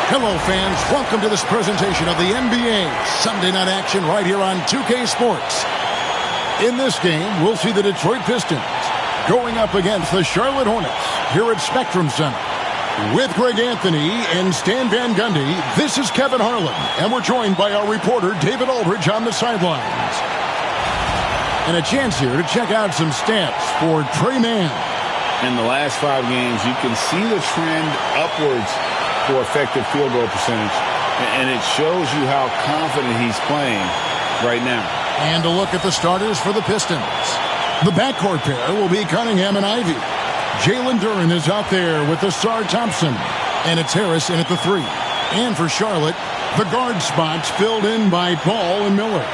Hello, fans. Welcome to this presentation of the NBA Sunday night action right here on 2K Sports. In this game, we'll see the Detroit Pistons going up against the Charlotte Hornets here at Spectrum Center. With Greg Anthony and Stan Van Gundy, this is Kevin Harlan, and we're joined by our reporter David Aldridge on the sidelines. And a chance here to check out some stats for Trey Mann. In the last 5 games, you can see the trend upwards for effective field goal percentage, and it shows you how confident he's playing right now. And a look at the starters for the Pistons. The backcourt pair will be Cunningham and Ivy. Jalen Duren is out there with Asar Thompson, and it's Harris in at the 3. And for Charlotte, the guard spots filled in by Ball and Miller.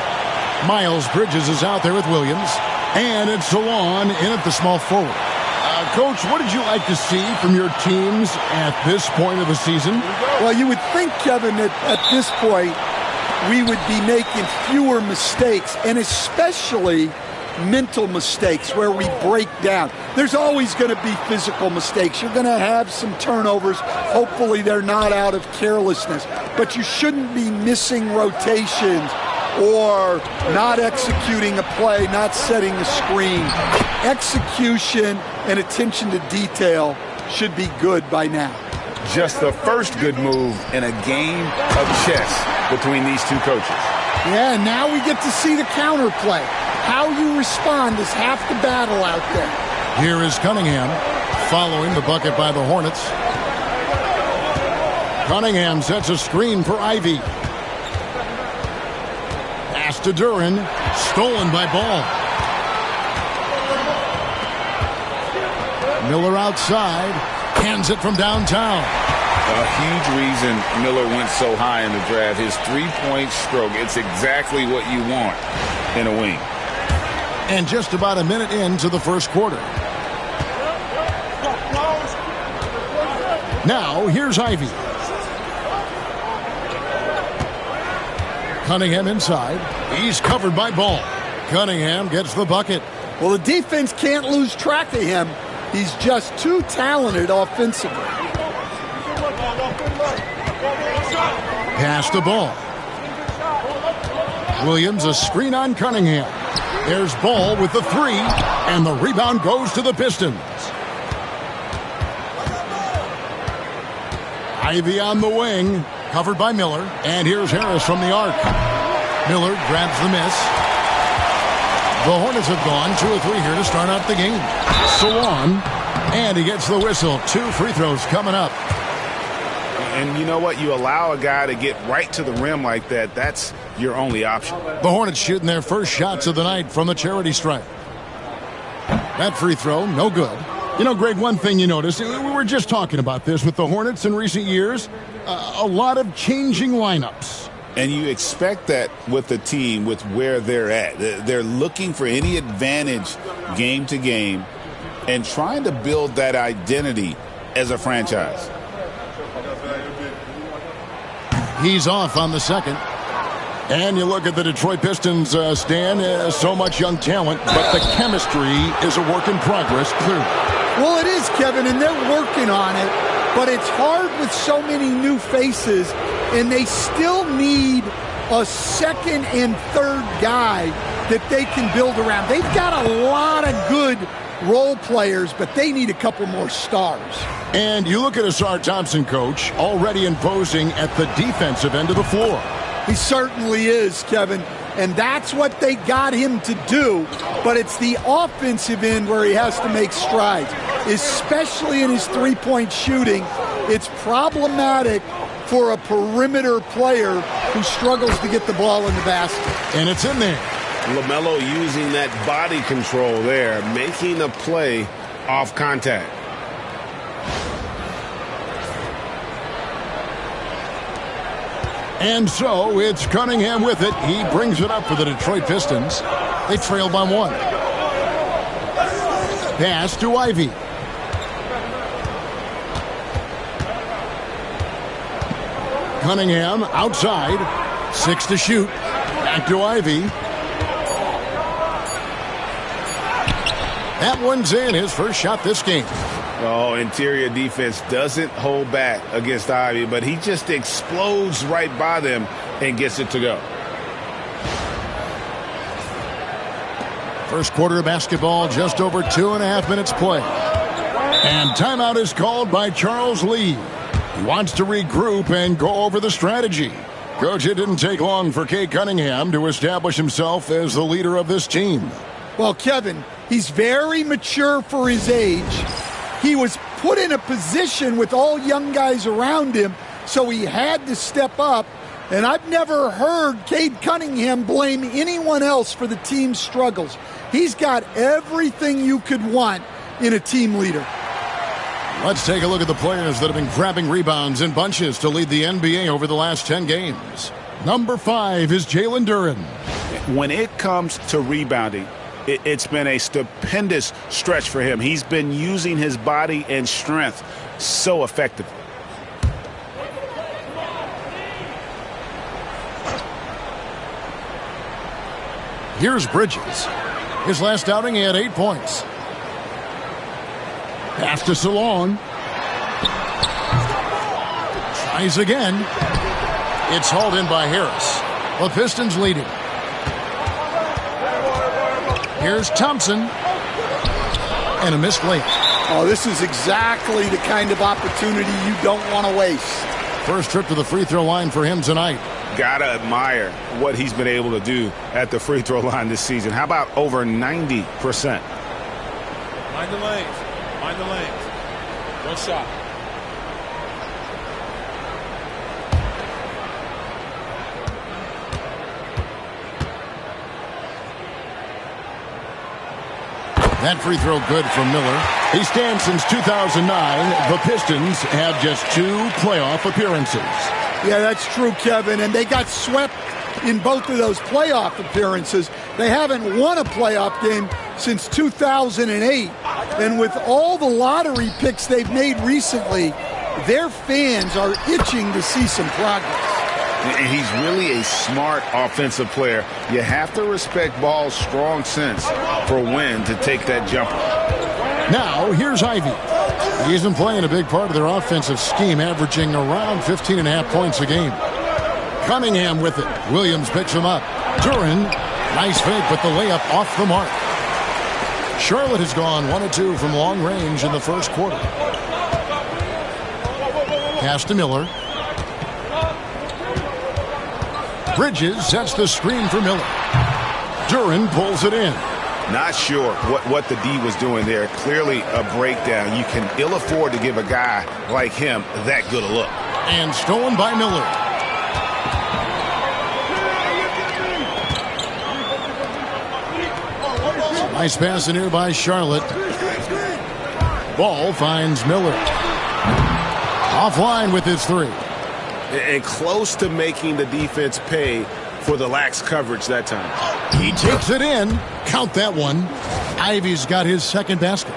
Miles Bridges is out there with Williams, and it's Salon in at the small forward. Coach, what did you like to see from your teams at this point of the season? Well, you would think, Kevin, that at this point we would be making fewer mistakes, and especially mental mistakes where we break down. There's always going to be physical mistakes. You're going to have some turnovers. Hopefully they're not out of carelessness. But you shouldn't be missing rotations or not executing a play, not setting a screen. Execution and attention to detail should be good by now. Just the first good move in a game of chess between these two coaches. Yeah, now we get to see the counterplay. How you respond is half the battle out there. Here is Cunningham following the bucket by the Hornets. Cunningham sets a screen for Ivy. Pass to Duren, stolen by Ball. Miller outside, hands it from downtown. A huge reason Miller went so high in the draft, his three-point stroke. It's exactly what you want in a wing. And just about a minute into the first quarter. Now, here's Ivy. Cunningham inside. He's covered by Ball. Cunningham gets the bucket. Well, the defense can't lose track of him. He's just too talented offensively. Pass the Ball. Williams, a screen on Cunningham. There's Ball with the 3, and the rebound goes to the Pistons. Ivy on the wing, covered by Miller, and here's Harris from the arc. Miller grabs the miss. The Hornets have gone 2 of 3 here to start out the game. Salon, and he gets the whistle. 2 free throws coming up. And you know what? You allow a guy to get right to the rim like that, that's your only option. The Hornets shooting their first shots of the night from the charity stripe. That free throw, no good. You know, Greg, one thing you notice, we were just talking about this with the Hornets in recent years, a lot of changing lineups. And you expect that with the team, with where they're at. They're looking for any advantage game to game and trying to build that identity as a franchise. He's off on the second. And you look at the Detroit Pistons, Stan, so much young talent, but the chemistry is a work in progress, clearly. Well, it is, Kevin, and they're working on it, but it's hard with so many new faces, and they still need a second and third guy that they can build around. They've got a lot of good role players, but they need a couple more stars. And you look at Asar Thompson, coach, already imposing at the defensive end of the floor. He certainly is, Kevin, and that's what they got him to do, but it's the offensive end where he has to make strides, especially in his three-point shooting. It's problematic for a perimeter player who struggles to get the ball in the basket. And it's in there. LaMelo using that body control there, making a play off contact. And so it's Cunningham with it. He brings it up for the Detroit Pistons. They trail by 1. Pass to Ivy. Cunningham outside. 6 to shoot. Back to Ivy. That one's in, his first shot this game. Oh, interior defense doesn't hold back against Ivy, but he just explodes right by them and gets it to go. First quarter of basketball, just over 2.5 minutes play. And timeout is called by Charles Lee. He wants to regroup and go over the strategy. Coach, it didn't take long for Cade Cunningham to establish himself as the leader of this team. Well, Kevin, he's very mature for his age. He was put in a position with all young guys around him, so he had to step up. And I've never heard Cade Cunningham blame anyone else for the team's struggles. He's got everything you could want in a team leader. Let's take a look at the players that have been grabbing rebounds in bunches to lead the NBA over the last 10 games. Number 5 is Jalen Duren. When it comes to rebounding, it's been a stupendous stretch for him. He's been using his body and strength so effectively. Here's Bridges. His last outing, he had 8 points. Pass to Salon. Tries again. It's hauled in by Harris. The Pistons leading. Here's Thompson. And a missed layup. Oh, this is exactly the kind of opportunity you don't want to waste. First trip to the free throw line for him tonight. Gotta admire what he's been able to do at the free throw line this season. How about over 90%? Mind the lanes. Mind the lanes. One shot. That free throw good from Miller. He stands since 2009. The Pistons have just 2 playoff appearances. Yeah, that's true, Kevin. And they got swept in both of those playoff appearances. They haven't won a playoff game since 2008. And with all the lottery picks they've made recently, their fans are itching to see some progress. And he's really a smart offensive player. You have to respect Ball's strong sense for when to take that jumper. Now, here's Ivy. He's been playing a big part of their offensive scheme, averaging around 15.5 points a game. Cunningham with it. Williams picks him up. Duren, nice fake, but the layup off the mark. Charlotte has gone 1 of 2 from long range in the first quarter. Pass to Miller. Bridges sets the screen for Miller. Duren pulls it in. Not sure what the D was doing there. Clearly a breakdown. You can ill afford to give a guy like him that good a look. And stolen by Miller. Nice pass in here by Charlotte. Ball finds Miller. Offline with his 3. And close to making the defense pay for the lax coverage that time. He takes it in. Count that one. Ivy's got his second basket.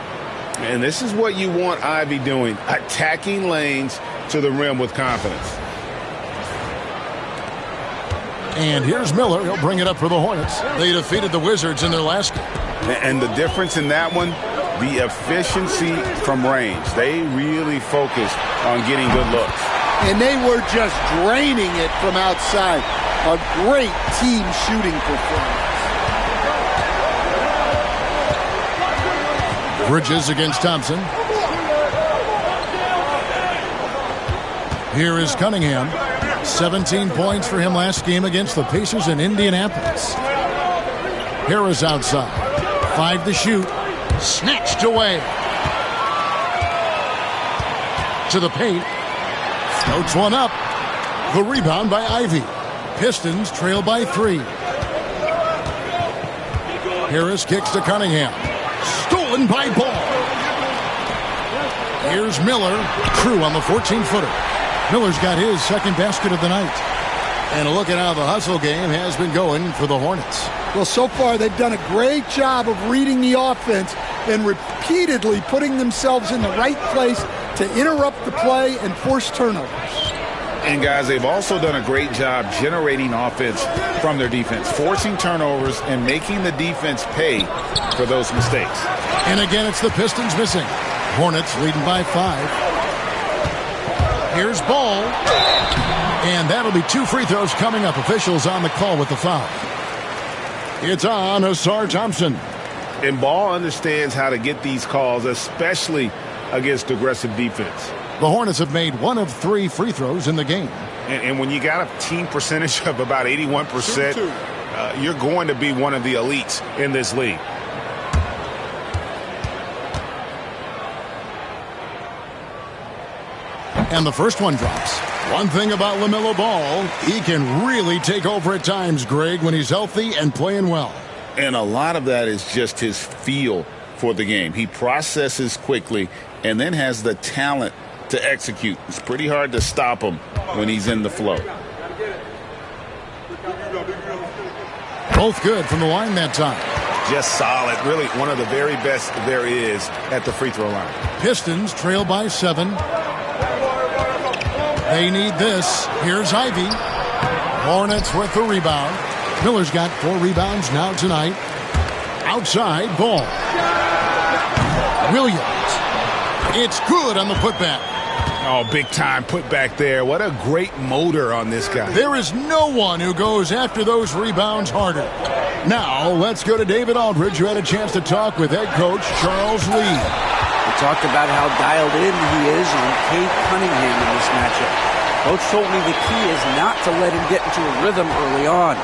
And this is what you want Ivy doing. Attacking lanes to the rim with confidence. And here's Miller. He'll bring it up for the Hornets. They defeated the Wizards in their last game. And the difference in that one, the efficiency from range. They really focused on getting good looks. And they were just draining it from outside. A great team shooting performance. Bridges against Thompson. Here is Cunningham. 17 points for him last game against the Pacers in Indianapolis. Harris outside. 5 to shoot. Snatched away. To the paint. Floats one up. The rebound by Ivy. Pistons trail by 3. Harris kicks to Cunningham. Stolen by Ball. Here's Miller. True on the 14-footer. Miller's got his second basket of the night. And a look at how the hustle game has been going for the Hornets. Well, so far they've done a great job of reading the offense and repeatedly putting themselves in the right place to interrupt the play and force turnovers. And guys, they've also done a great job generating offense from their defense, forcing turnovers and making the defense pay for those mistakes. And again, it's the Pistons missing. Hornets leading by 5. Here's Ball. And that'll be 2 free throws coming up. Officials on the call with the foul. It's on Asar Thompson. And Ball understands how to get these calls, especially against aggressive defense. The Hornets have made 1 of 3 free throws in the game. And when you got a team percentage of about 81%, you're going to be one of the elites in this league. And the first one drops. One thing about LaMelo Ball, he can really take over at times, Greg, when he's healthy and playing well. And a lot of that is just his feel for the game. He processes quickly and then has the talent to execute. It's pretty hard to stop him when he's in the flow. Both good from the line that time. Just solid. Really one of the very best there is at the free throw line. Pistons trail by 7. They need this. Here's Ivy. Hornets with the rebound. Miller's got 4 rebounds now tonight. Outside, Ball. Williams. It's good on the putback. Oh, big time putback there. What a great motor on this guy. There is no one who goes after those rebounds harder. Now, let's go to David Aldridge, who had a chance to talk with head coach Charles Lee. We talked about how dialed in he is on Cade Cunningham in this matchup. Coach told me the key is not to let him get into a rhythm early on.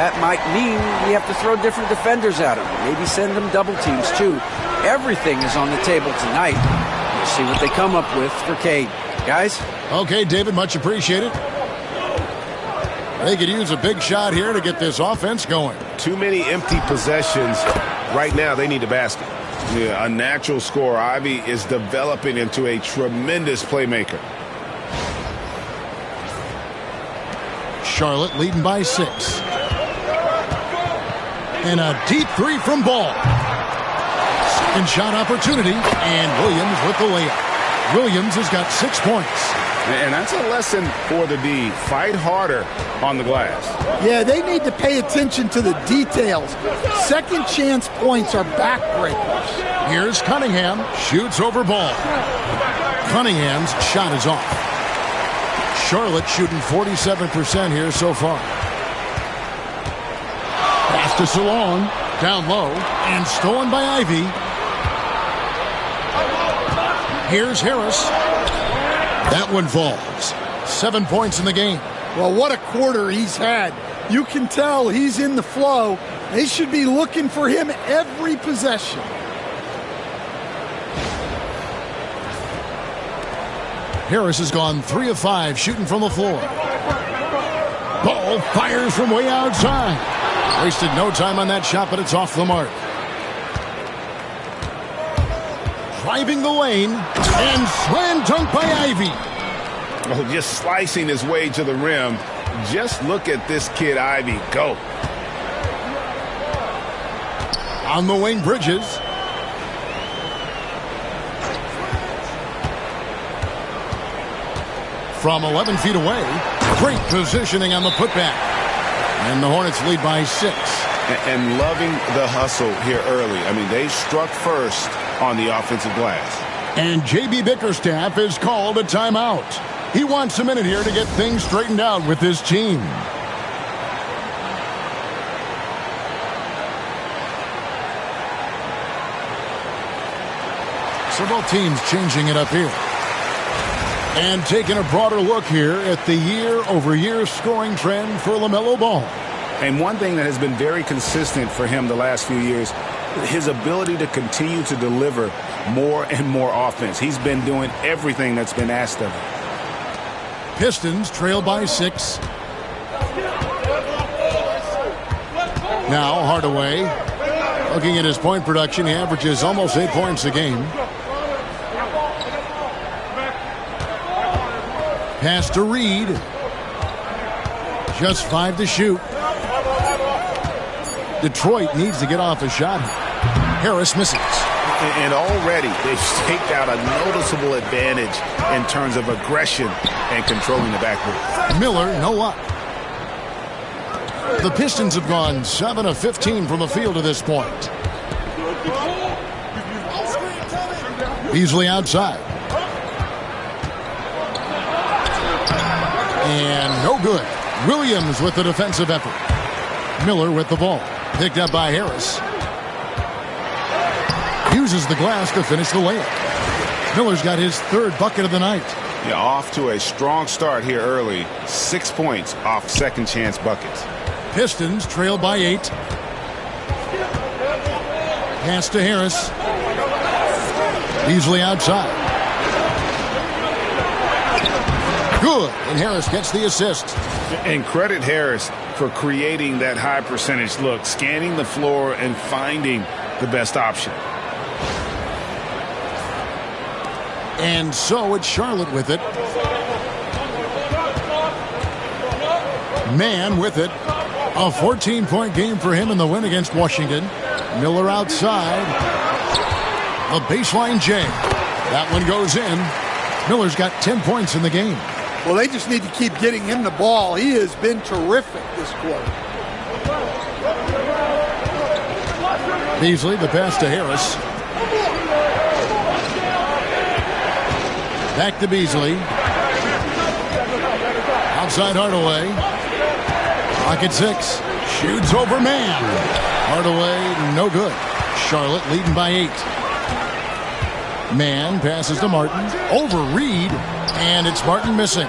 That might mean we have to throw different defenders at him. Maybe send them double teams, too. Everything is on the table tonight. We'll see what they come up with for Cade. Guys? Okay, David, much appreciated. They could use a big shot here to get this offense going. Too many empty possessions. Right now, they need a basket. Yeah, a natural scorer. Ivy is developing into a tremendous playmaker. Charlotte leading by 6. And a deep 3 from Ball. Second shot opportunity, and Williams with the layup. Williams has got 6 points. And that's a lesson for the D. Fight harder on the glass. Yeah, they need to pay attention to the details. Second chance points are backbreakers. Here's Cunningham. Shoots over Ball. Cunningham's shot is off. Charlotte shooting 47% here so far. Pass to Salon. Down low. And stolen by Ivy. Here's Harris. That one falls. 7 points in the game. Well, what a quarter he's had. You can tell he's in the flow. They should be looking for him every possession. Harris has gone 3 of 5 shooting from the floor. Ball fires from way outside. Wasted no time on that shot, but it's off the mark. Driving the lane, and slam dunk by Ivy. Oh, just slicing his way to the rim. Just look at this kid, Ivy, go. On the wing, Bridges. From 11 feet away, great positioning on the putback. And the Hornets lead by 6. And loving the hustle here early. I mean, they struck first on the offensive glass. And J.B. Bickerstaff has called a timeout. He wants a minute here to get things straightened out with his team. So both teams changing it up here. And taking a broader look here at the year-over-year scoring trend for LaMelo Ball. And one thing that has been very consistent for him the last few years, his ability to continue to deliver more and more offense. He's been doing everything that's been asked of him. Pistons trail by 6. Now Hardaway, looking at his point production, he averages almost 8 points a game. Pass to Reed. Just 5 to shoot. Detroit needs to get off a shot. Harris misses. And already they've staked out a noticeable advantage in terms of aggression and controlling the backcourt. Miller, no luck. The Pistons have gone 7 of 15 from the field to this point. Beasley outside. And no good. Williams with the defensive effort. Miller with the ball. Picked up by Harris. Uses the glass to finish the layup. Miller's got his third bucket of the night. Yeah, off to a strong start here early. 6 points off second chance buckets. Pistons trail by 8. Pass to Harris. Beasley outside. Good. And Harris gets the assist. And credit Harris for creating that high percentage look, scanning the floor and finding the best option. And so it's Charlotte with it. Man with it. A 14-point game for him in the win against Washington. Miller outside. A baseline J. That one goes in. Miller's got 10 points in the game. Well, they just need to keep getting him the ball. He has been terrific this quarter. Beasley, the pass to Harris. Back to Beasley. Outside Hardaway. Pocket 6. Shoots over man. Hardaway, no good. Charlotte leading by 8. Man passes to Martin. Over Reed. And it's Martin missing.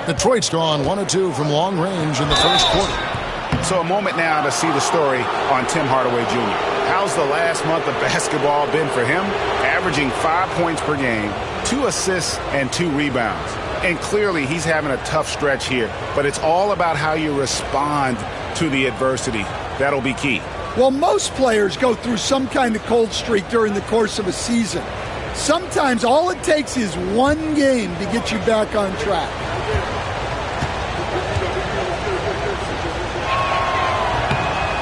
Detroit's drawn 1 of 2 from long range in the first quarter. So a moment now to see the story on Tim Hardaway Jr. How's the last month of basketball been for him? Averaging 5 points per game, 2 assists, and 2 rebounds. And clearly he's having a tough stretch here, but it's all about how you respond to the adversity. That'll be key. Well, most players go through some kind of cold streak during the course of a season. Sometimes all it takes is one game to get you back on track.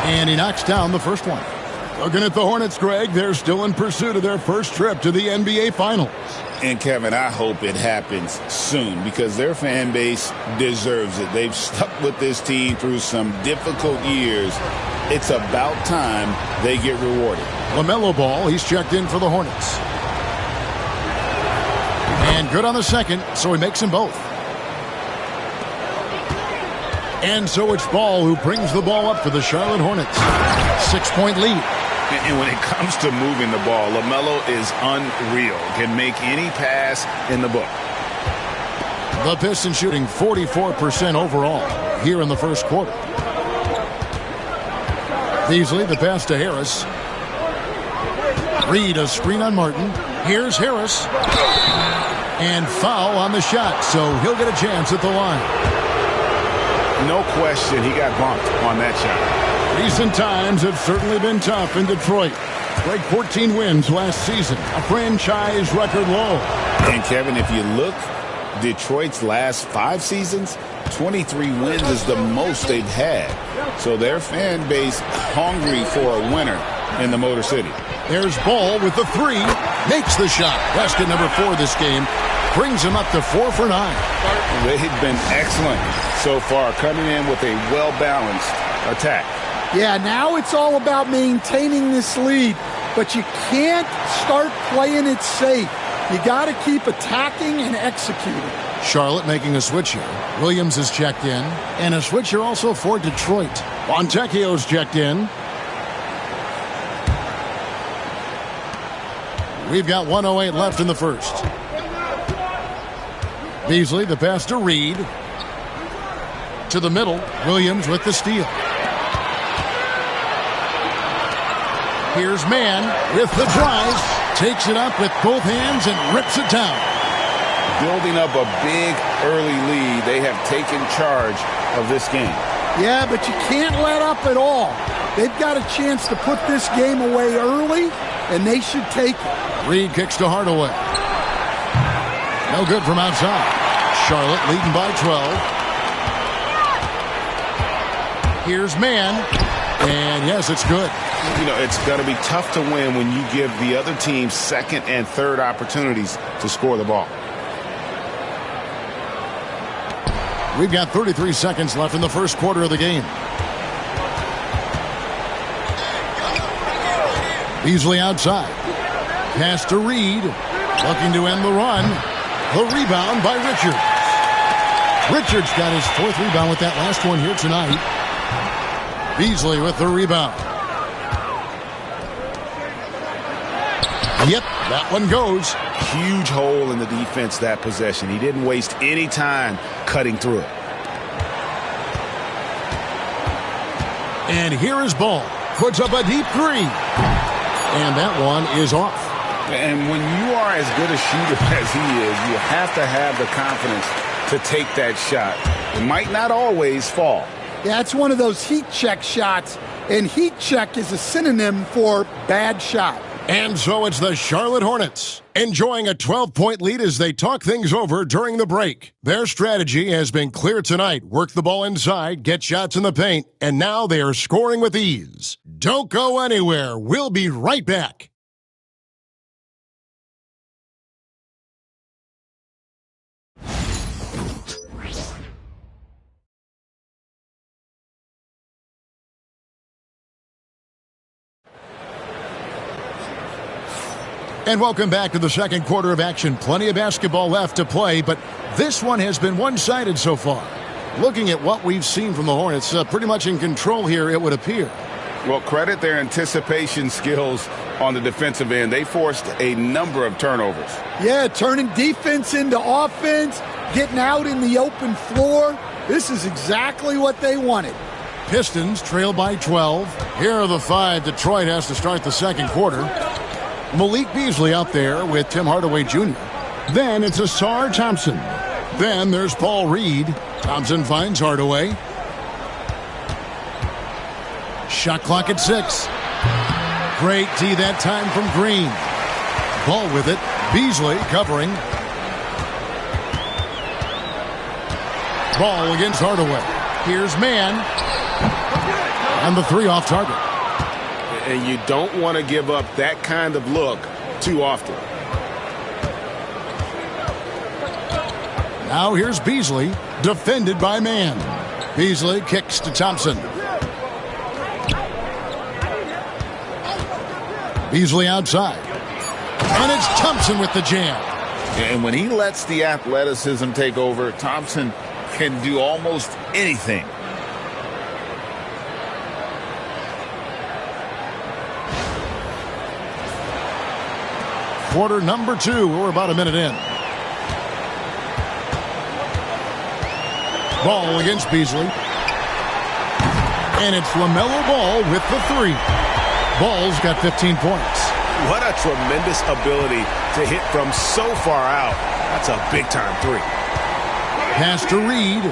And he knocks down the first one. Looking at the Hornets, Greg, they're still in pursuit of their first trip to the NBA Finals. And, Kevin, I hope it happens soon because their fan base deserves it. They've stuck with this team through some difficult years. It's about time they get rewarded. LaMelo Ball, he's checked in for the Hornets. And good on the second, so he makes them both. And so it's Ball who brings the ball up for the Charlotte Hornets. 6-point lead. And when it comes to moving the ball, LaMelo is unreal. Can make any pass in the book. The Pistons shooting 44% overall here in the first quarter. Beasley, the pass to Harris. Reed, a screen on Martin. Here's Harris. And foul on the shot, so he'll get a chance at the line. No question he got bumped on that shot. Recent times have certainly been tough in Detroit. Like 14 wins last season, a franchise record low. And, Kevin, if you look, Detroit's last 5 seasons, 23 wins is the most they've had. So their fan base hungry for a winner in the Motor City. There's Ball with the 3. Makes the shot. Basket number 4 this game. Brings him up to 4 for 9. They've been excellent so far, coming in with a well-balanced attack. Yeah, now it's all about maintaining this lead, but you can't start playing it safe. You got to keep attacking and executing. Charlotte making a switch here. Williams is checked in, and a switch here also for Detroit. Fontecchio's checked in. We've got 1:08 left in the first. Beasley, the pass to Reed. To the middle, Williams with the steal. Here's Man with the drive. Takes it up with both hands and rips it down. Building up a big early lead. They have taken charge of this game. Yeah, but you can't let up at all. They've got a chance to put this game away early, and they should take it. Reed kicks to Hardaway. No good from outside. Charlotte leading by 12. Here's Man. And yes, it's good. You know, it's going to be tough to win when you give the other team second and third opportunities to score the ball. We've got 33 seconds left in the first quarter of the game. Beasley outside. Pass to Reed. Looking to end the run. The rebound by Richards. Richards got his 4th rebound with that last one here tonight. Beasley with the rebound. Yep, that one goes. Huge hole in the defense that possession. He didn't waste any time cutting through it. And here is Ball. Puts up a deep 3. And that one is off. And when you are as good a shooter as he is, you have to have the confidence to take that shot. It might not always fall. Yeah, it's one of those heat check shots, and heat check is a synonym for bad shot. And so it's the Charlotte Hornets, enjoying a 12-point lead as they talk things over during the break. Their strategy has been clear tonight. Work the ball inside, get shots in the paint, and now they are scoring with ease. Don't go anywhere. We'll be right back. And welcome back to the second quarter of action. Plenty of basketball left to play, but this one has been one-sided so far. Looking at what we've seen from the Hornets, pretty much in control here, it would appear. Well, credit their anticipation skills on the defensive end. They forced a number of turnovers. Yeah, turning defense into offense, getting out in the open floor. This is exactly what they wanted. Pistons trail by 12. Here are the 5 Detroit has to start the second quarter. Malik Beasley out there with Tim Hardaway Jr. Then it's Asar Thompson. Then there's Paul Reed. Thompson finds Hardaway. Shot clock at 6. Great D that time from Green. Ball with it. Beasley covering. Ball against Hardaway. Here's Mann. And the 3 off target. And you don't want to give up that kind of look too often. Now here's Beasley, defended by Mann. Beasley kicks to Thompson. Beasley outside. And it's Thompson with the jam. And when he lets the athleticism take over, Thompson can do almost anything. Quarter number 2. We're about a minute in. Ball against Beasley. And it's LaMelo Ball with the 3. Ball's got 15 points. What a tremendous ability to hit from so far out. That's a big-time 3. Pass to Reed.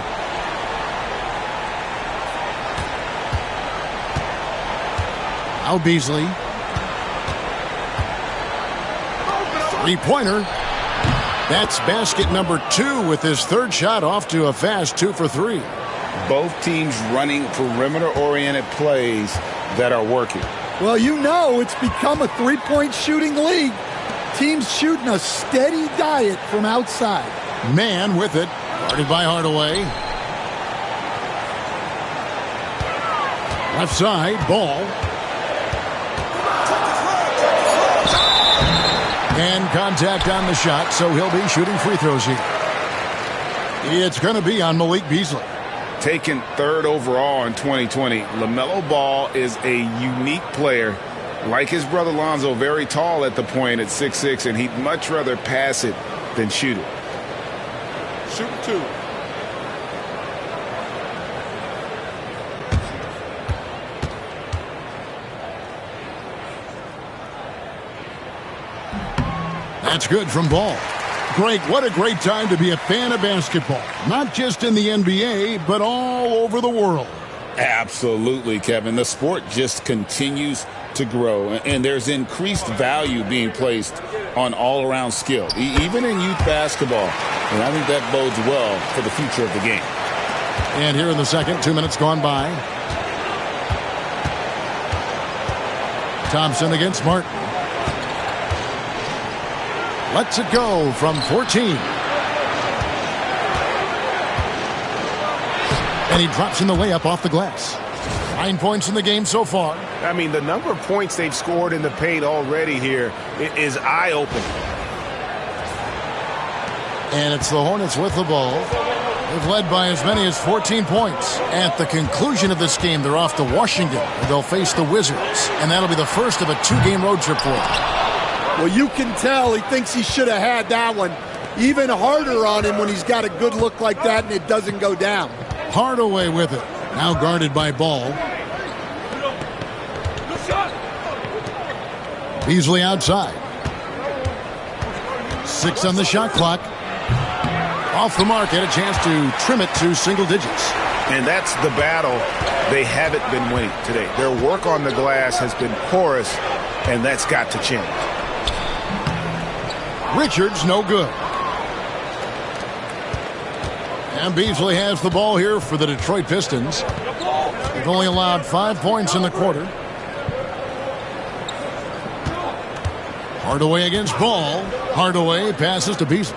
Now Beasley. 3-pointer. That's basket number 2 with his 3rd shot off to a fast 2 for 3. Both teams running perimeter-oriented plays that are working. Well, you know it's become a 3-point shooting league. Teams shooting a steady diet from outside. Mann with it. Guarded by Hardaway. Left side, Ball. And contact on the shot, so he'll be shooting free throws here. It's going to be on Malik Beasley. Taken 3rd overall in 2020, LaMelo Ball is a unique player. Like his brother Lonzo, very tall at the point at 6'6", and he'd much rather pass it than shoot it. Shoot 2. That's good from Ball. Greg, what a great time to be a fan of basketball. Not just in the NBA, but all over the world. Absolutely, Kevin. The sport just continues to grow, and there's increased value being placed on all-around skill, even in youth basketball. And I think that bodes well for the future of the game. And here in the second, 2 minutes gone by. Thompson against Martin. Lets it go from 14. And he drops in the layup off the glass. 9 points in the game so far. I mean, the number of points they've scored in the paint already here is eye-opening. And it's the Hornets with the ball. They've led by as many as 14 points. At the conclusion of this game, they're off to Washington, where they'll face the Wizards. And that'll be the first of a 2-game road trip for them. Well, you can tell he thinks he should have had that one even harder on him when he's got a good look like that and it doesn't go down. Hardaway with it. Now guarded by Ball. Beasley outside. 6 on the shot clock. Off the mark, had a chance to trim it to single digits. And that's the battle they haven't been winning today. Their work on the glass has been porous, and that's got to change. Richards, no good. And Beasley has the ball here for the Detroit Pistons. They've only allowed 5 points in the quarter. Hardaway against Ball. Hardaway passes to Beasley.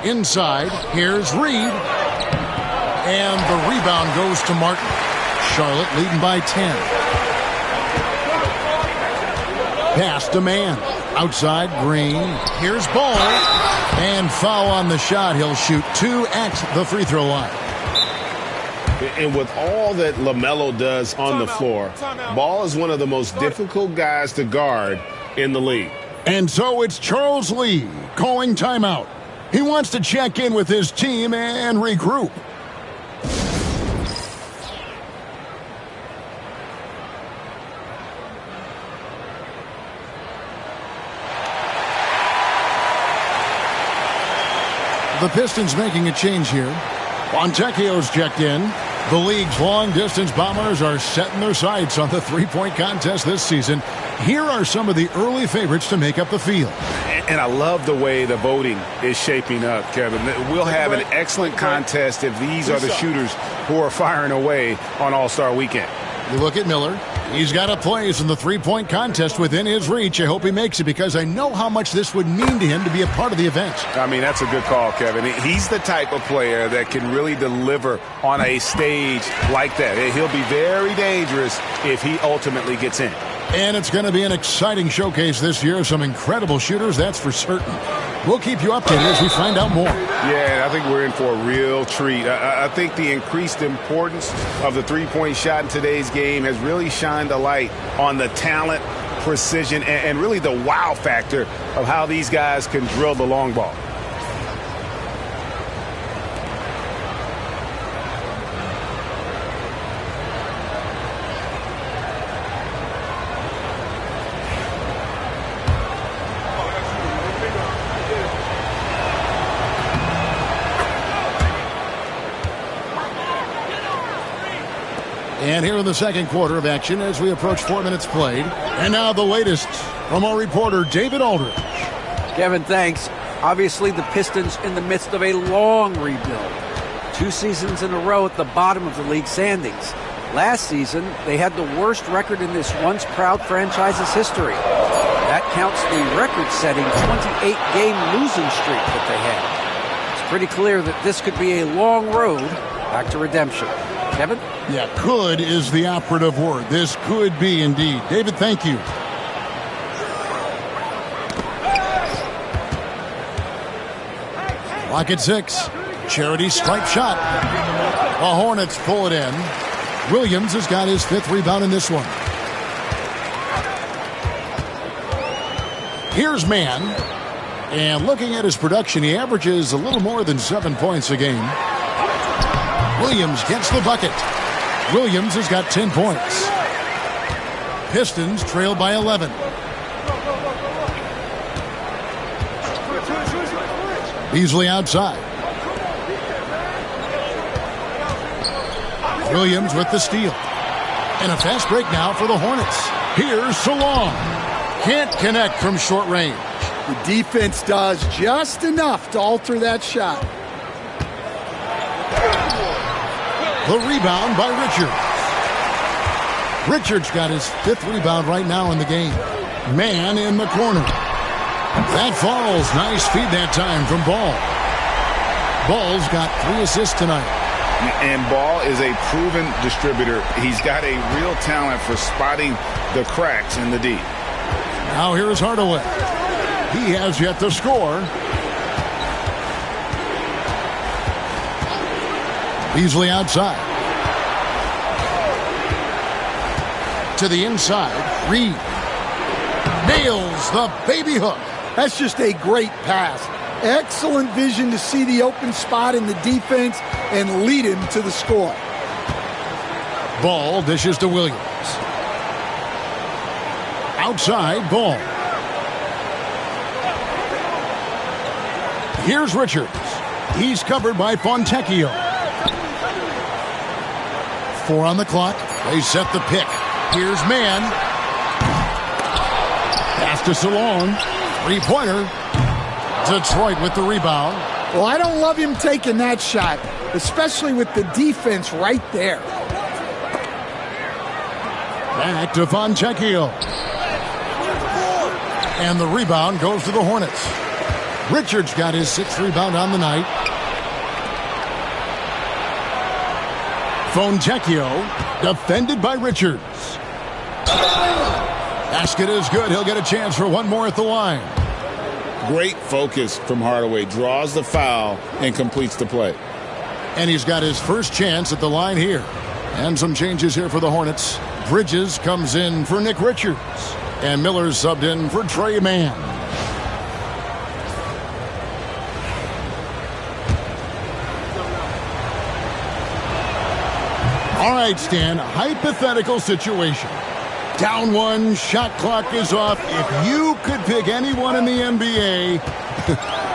Inside, here's Reed. And the rebound goes to Martin. Charlotte leading by 10. Pass to Mann. Outside, Green. Here's Ball. And foul on the shot. He'll shoot 2 at the free throw line. And with all that LaMelo does on the floor, Ball is one of the most difficult guys to guard in the league. And so it's Charles Lee calling timeout. He wants to check in with his team and regroup. The Pistons making a change here. Fontecchio's checked in. The league's long-distance bombers are setting their sights on the three-point contest this season. Here are some of the early favorites to make up the field. And I love the way the voting is shaping up, Kevin. We'll have an excellent contest if these are the shooters who are firing away on All-Star Weekend. You look at Miller. He's got a place in the three-point contest within his reach. I hope he makes it because I know how much this would mean to him to be a part of the event. I mean, that's a good call, Kevin. He's the type of player that can really deliver on a stage like that. He'll be very dangerous if he ultimately gets in. And it's going to be an exciting showcase this year. Some incredible shooters, that's for certain. We'll keep you updated as we find out more. Yeah, I think we're in for a real treat. I think the increased importance of the three-point shot in today's game has really shined a light on the talent, precision, and really the wow factor of how these guys can drill the long ball. And here in the second quarter of action as we approach 4 minutes played. And now the latest from our reporter, David Aldridge. Kevin, thanks. Obviously, the Pistons in the midst of a long rebuild. 2 seasons in a row at the bottom of the league standings. Last season, they had the worst record in this once proud franchise's history. That counts the record-setting 28-game losing streak that they had. It's pretty clear that this could be a long road back to redemption. Kevin? Yeah, could is the operative word. This could be indeed. David, thank you. Clock at 6. Charity stripe shot. The Hornets pull it in. Williams has got his 5th rebound in this one. Here's Mann. And looking at his production, he averages a little more than 7 points a game. Williams gets the bucket. Williams has got 10 points. Pistons trail by 11. Beasley outside. Williams with the steal. And a fast break now for the Hornets. Here's Salong. Can't connect from short range. The defense does just enough to alter that shot. The rebound by Richards. Richards got his 5th rebound right now in the game. Mann in the corner. That falls. Nice feed that time from Ball. Ball's got 3 assists tonight. And Ball is a proven distributor. He's got a real talent for spotting the cracks in the D. Now here's Hardaway. He has yet to score. Beasley outside. To the inside. Reed nails the baby hook. That's just a great pass. Excellent vision to see the open spot in the defense and lead him to the score. Ball dishes to Williams. Outside, Ball. Here's Richards. He's covered by Fontecchio. 4 on the clock. They set the pick. Here's Mann. Pass to Salone. 3-pointer. Detroit with the rebound. Well, I don't love him taking that shot, especially with the defense right there. Back to Fontecchio. And the rebound goes to the Hornets. Richards got his 6th rebound on the night. Fontecchio defended by Richards. Basket is good. He'll get a chance for one more at the line. Great focus from Hardaway. Draws the foul and completes the play. And he's got his first chance at the line here. And some changes here for the Hornets. Bridges comes in for Nick Richards. And Miller's subbed in for Trey Mann. All right, Stan, hypothetical situation. Down 1, shot clock is off. If you could pick anyone in the NBA,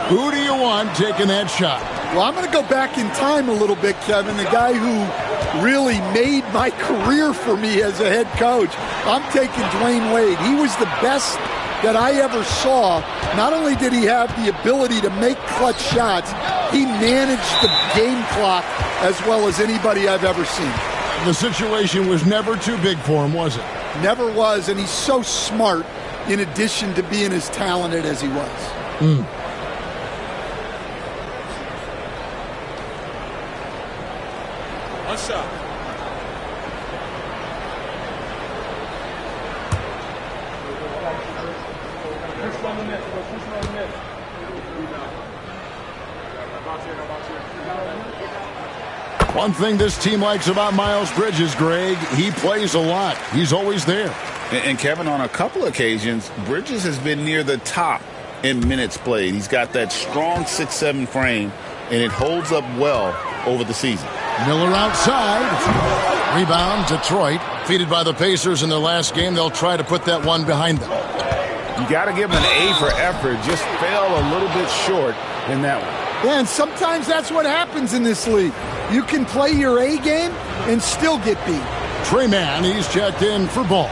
who do you want taking that shot? Well, I'm going to go back in time a little bit, Kevin. The guy who really made my career for me as a head coach. I'm taking Dwayne Wade. He was the best that I ever saw. Not only did he have the ability to make clutch shots, he managed the game clock as well as anybody I've ever seen. The situation was never too big for him, was it? Never was, and he's so smart in addition to being as talented as he was. One shot. One thing this team likes about Miles Bridges, Greg, he plays a lot. He's always there. And Kevin, on a couple occasions, Bridges has been near the top in minutes played. He's got that strong 6'7" frame, and it holds up well over the season. Miller outside. Rebound, Detroit. Defeated by the Pacers in their last game. They'll try to put that one behind them. You got to give him an A for effort. Just fell a little bit short in that one. Yeah, and sometimes that's what happens in this league. You can play your A game and still get beat. Trey Mann, he's checked in for Ball.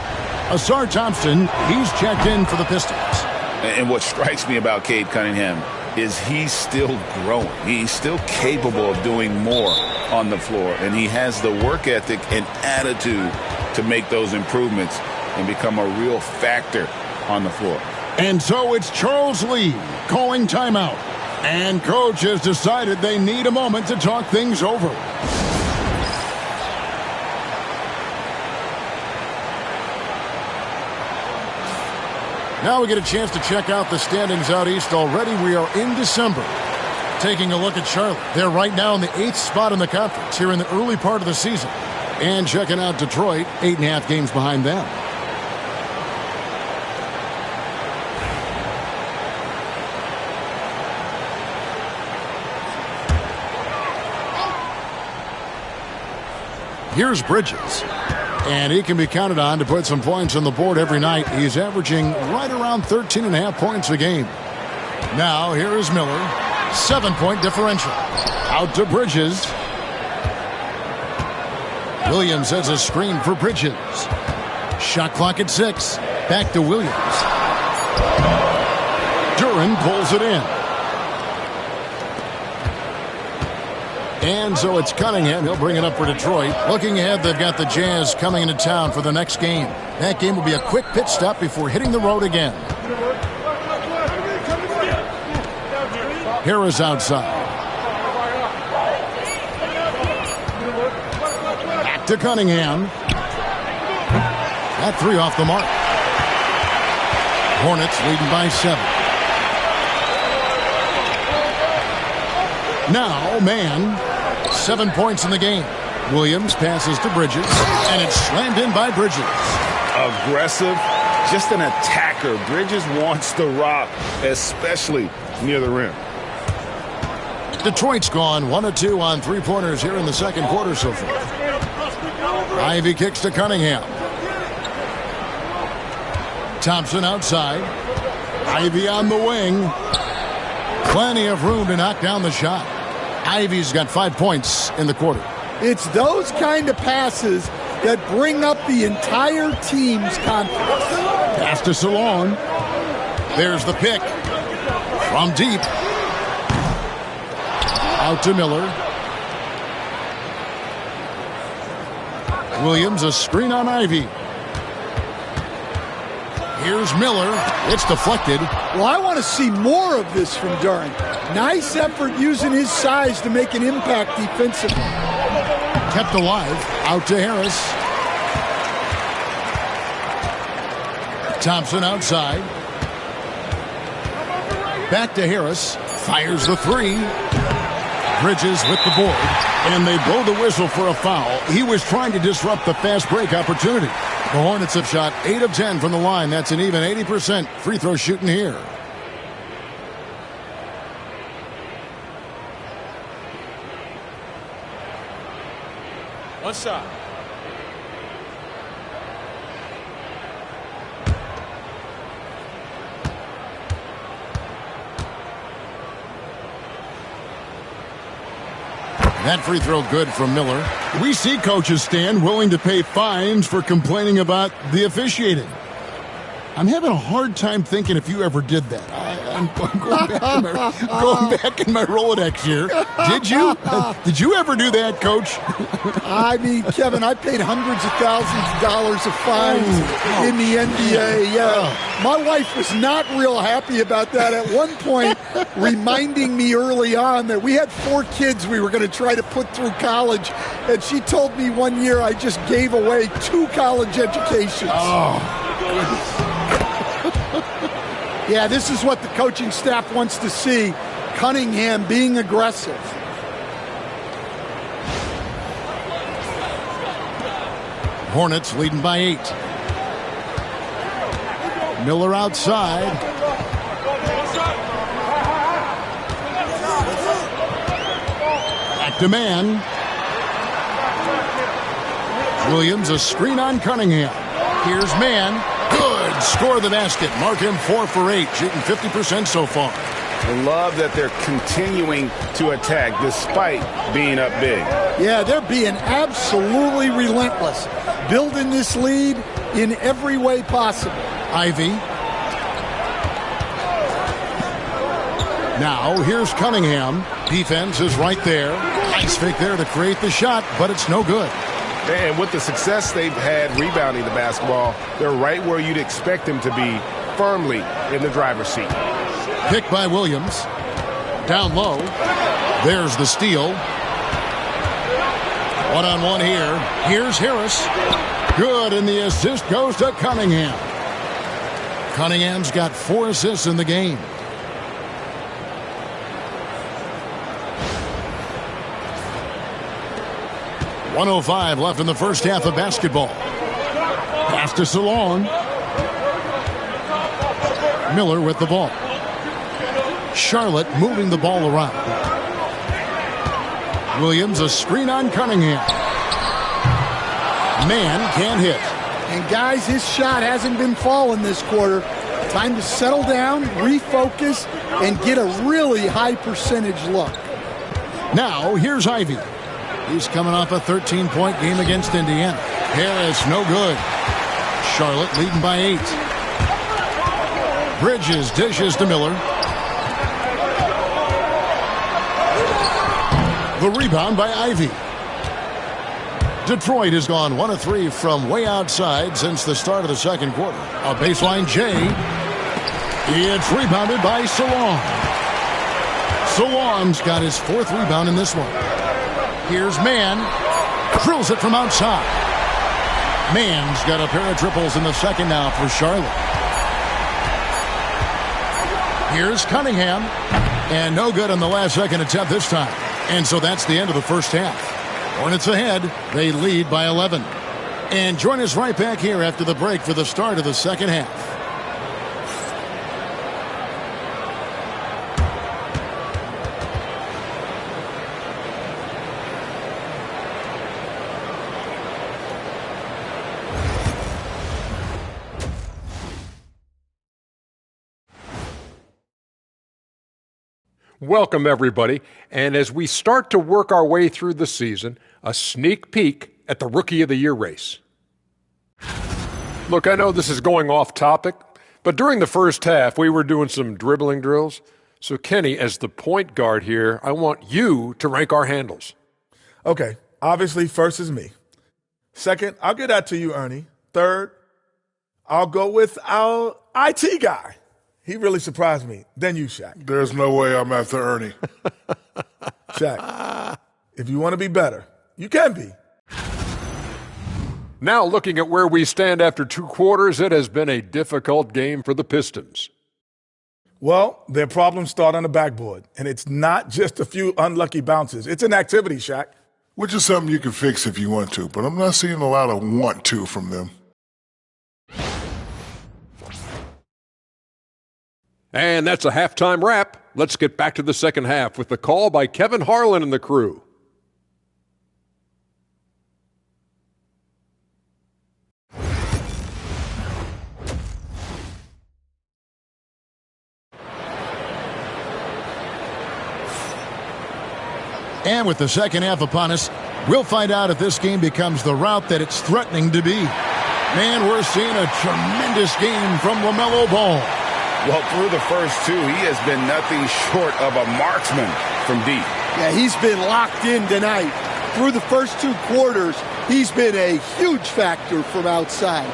Asar Thompson, he's checked in for the Pistons. And what strikes me about Cade Cunningham is he's still growing. He's still capable of doing more on the floor. And he has the work ethic and attitude to make those improvements and become a real factor on the floor. And so it's Charles Lee calling timeout. And coach has decided they need a moment to talk things over. Now we get a chance to check out the standings out east already. We are in December. Taking a look at Charlotte. They're right now in the 8th spot in the conference here in the early part of the season. And checking out Detroit, 8.5 games behind them. Here's Bridges. And he can be counted on to put some points on the board every night. He's averaging right around 13.5 points a game. Now, here is Miller. 7-point differential. Out to Bridges. Williams has a screen for Bridges. Shot clock at 6. Back to Williams. Duran pulls it in. And so it's Cunningham. He'll bring it up for Detroit. Looking ahead, they've got the Jazz coming into town for the next game. That game will be a quick pit stop before hitting the road again. Harris outside. to Cunningham. That three off the mark. Hornets leading by 7. Now, man, 7 points in the game. Williams passes to Bridges, and it's slammed in by Bridges. Aggressive, just an attacker. Bridges wants the rock, especially near the rim. Detroit's gone 1 of 2 on three-pointers here in the second quarter so far. Ivy kicks to Cunningham. Thompson outside. Ivy on the wing. Plenty of room to knock down the shot. Ivy's got 5 points in the quarter. It's those kind of passes that bring up the entire team's confidence. Pass to Salon. There's the pick. From deep. Out to Miller. Williams, a screen on Ivy. Here's Miller. It's deflected. Well, I want to see more of this from Durant. Nice effort using his size to make an impact defensively. Kept alive. Out to Harris. Thompson outside. Back to Harris. Fires the three. Bridges with the board. And they blow the whistle for a foul. He was trying to disrupt the fast break opportunity. The Hornets have shot 8 of 10 from the line. That's an even 80% free throw shooting here. One shot. That free throw good from Miller. We see coaches stand willing to pay fines for complaining about the officiating. I'm having a hard time thinking if you ever did that. I'm going back in my Rolodex here. Did you? Did you ever do that, Coach? I mean, Kevin, I paid hundreds of thousands of dollars of fines in the NBA. Yeah. My wife was not real happy about that at one point, reminding me early on that we had 4 kids we were going to try to put through college. And she told me one year I just gave away 2 college educations. Oh. Yeah, this is what the coaching staff wants to see. Cunningham being aggressive. Hornets leading by 8. Miller outside. Back to man. Williams, a screen on Cunningham. Here's man. Good. Score the basket. Mark him 4 for 8. Shooting 50% so far. I love that they're continuing to attack despite being up big. Yeah, they're being absolutely relentless. Building this lead in every way possible. Ivy. Now, here's Cunningham. Defense is right there. Nice fake there to create the shot, but it's no good. And with the success they've had rebounding the basketball, they're right where you'd expect them to be, firmly in the driver's seat. Pick by Williams. Down low. There's the steal. One-on-one here. Here's Harris. Good, and the assist goes to Cunningham. Cunningham's got 4 assists in the game. .105 left in the first half of basketball. Pass to Salon. Miller with the ball. Charlotte moving the ball around. Williams, a screen on Cunningham. Man can't hit. And guys, his shot hasn't been falling this quarter. Time to settle down, refocus, and get a really high percentage look. Now, here's Ivy. He's coming off a 13-point game against Indiana. Harris, no good. Charlotte leading by 8. Bridges dishes to Miller. The rebound by Ivy. Detroit has gone 1 of 3 from way outside since the start of the second quarter. A baseline J. It's rebounded by Salon. Salon's got his 4th rebound in this one. Here's man. Drills it from outside. Mann's got a pair of triples in the second now for Charlotte. Here's Cunningham. And no good on the last second attempt this time. And so that's the end of the first half. Hornets ahead. They lead by 11. And join us right back here after the break for the start of the second half. Welcome, everybody. And as we start to work our way through the season, a sneak peek at the Rookie of the Year race. Look, I know this is going off topic, but during the first half, we were doing some dribbling drills. So, Kenny, as the point guard here, I want you to rank our handles. Okay, obviously, first is me. Second, I'll get that to you, Ernie. Third, I'll go with our IT guy. He really surprised me. Then you, Shaq. There's no way I'm after Ernie. Shaq, if you want to be better, you can be. Now looking at where we stand after 2 quarters, it has been a difficult game for the Pistons. Well, their problems start on the backboard, and it's not just a few unlucky bounces. It's an activity, Shaq. Which is something you can fix if you want to, but I'm not seeing a lot of want to from them. And that's a halftime wrap. Let's get back to the second half with the call by Kevin Harlan and the crew. And with the second half upon us, we'll find out if this game becomes the route that it's threatening to be. Man, we're seeing a tremendous game from LaMelo Ball. Well, through the first two, he has been nothing short of a marksman from deep. Yeah, he's been locked in tonight. Through the first 2 quarters, he's been a huge factor from outside.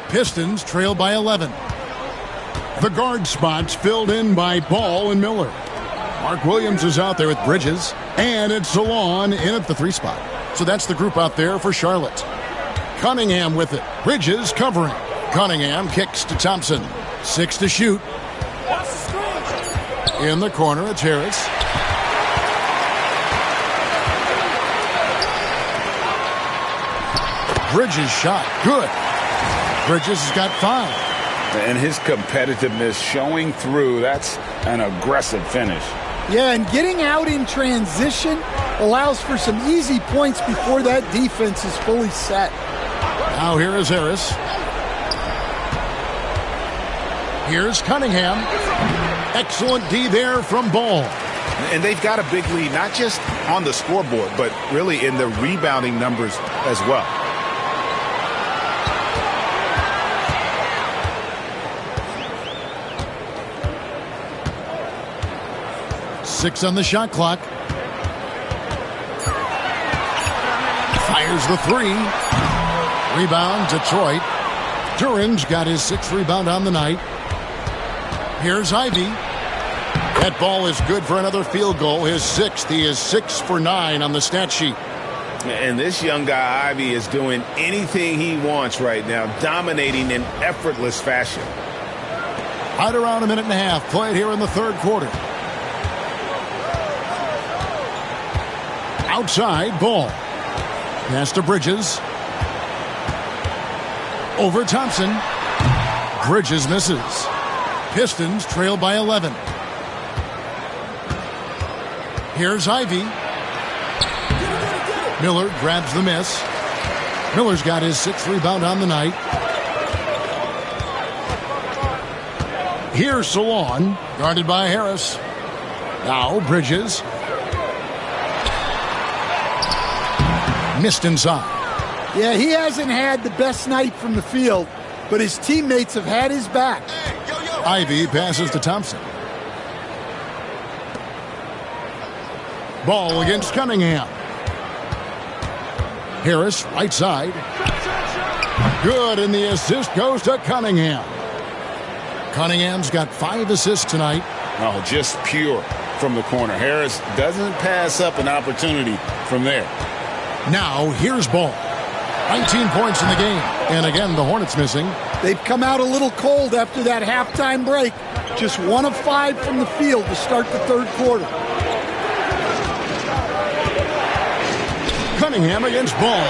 Pistons trail by 11. The guard spots filled in by Ball and Miller. Mark Williams is out there with Bridges, and it's Salon in at the 3 spot. So that's the group out there for Charlotte. Cunningham with it. Bridges covering. Cunningham kicks to Thompson. 6 to shoot. In the corner, it's Harris. Bridges shot. Good. Bridges has got 5. And his competitiveness showing through. That's an aggressive finish. Yeah, and getting out in transition allows for some easy points before that defense is fully set. Now here is Harris. Here's Cunningham. Excellent D there from Ball. And they've got a big lead, not just on the scoreboard, but really in the rebounding numbers as well. Six on the shot clock. Fires the 3. Rebound, Detroit. Duran's got his 6th rebound on the night. Here's Ivy. That ball is good for another field goal. His 6th. He is 6 for 9 on the stat sheet. And this young guy, Ivy, is doing anything he wants right now, dominating in effortless fashion. Right around a minute and a half played here in the 3rd quarter. Outside, Ball. Pass to Bridges. Over Thompson. Bridges misses. Pistons trail by 11. Here's Ivy. Miller grabs the miss. Miller's got his 6th rebound on the night. Here's Salon, guarded by Harris. Now Bridges. Missed inside. Yeah, he hasn't had the best night from the field, but his teammates have had his back. Ivy passes to Thompson. Ball against Cunningham. Harris, right side. Good, and the assist goes to Cunningham. Cunningham's got 5 assists tonight. Oh, just pure from the corner. Harris doesn't pass up an opportunity from there. Now, here's Ball. 19 points in the game. And again, the Hornets missing. They've come out a little cold after that halftime break. Just 1 of 5 from the field to start the third quarter. Cunningham against Ball.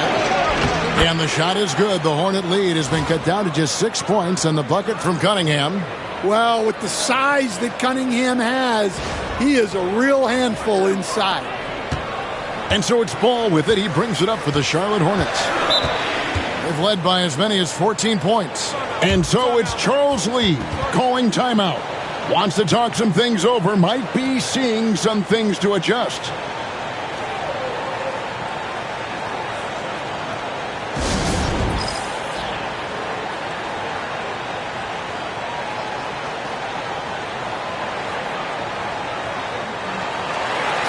And the shot is good. The Hornet lead has been cut down to just 6 points, and the bucket from Cunningham. Well, with the size that Cunningham has, he is a real handful inside. And so it's Ball with it. He brings it up for the Charlotte Hornets. They've led by as many as 14 points. And so it's Charles Lee calling timeout. Wants to talk some things over. Might be seeing some things to adjust.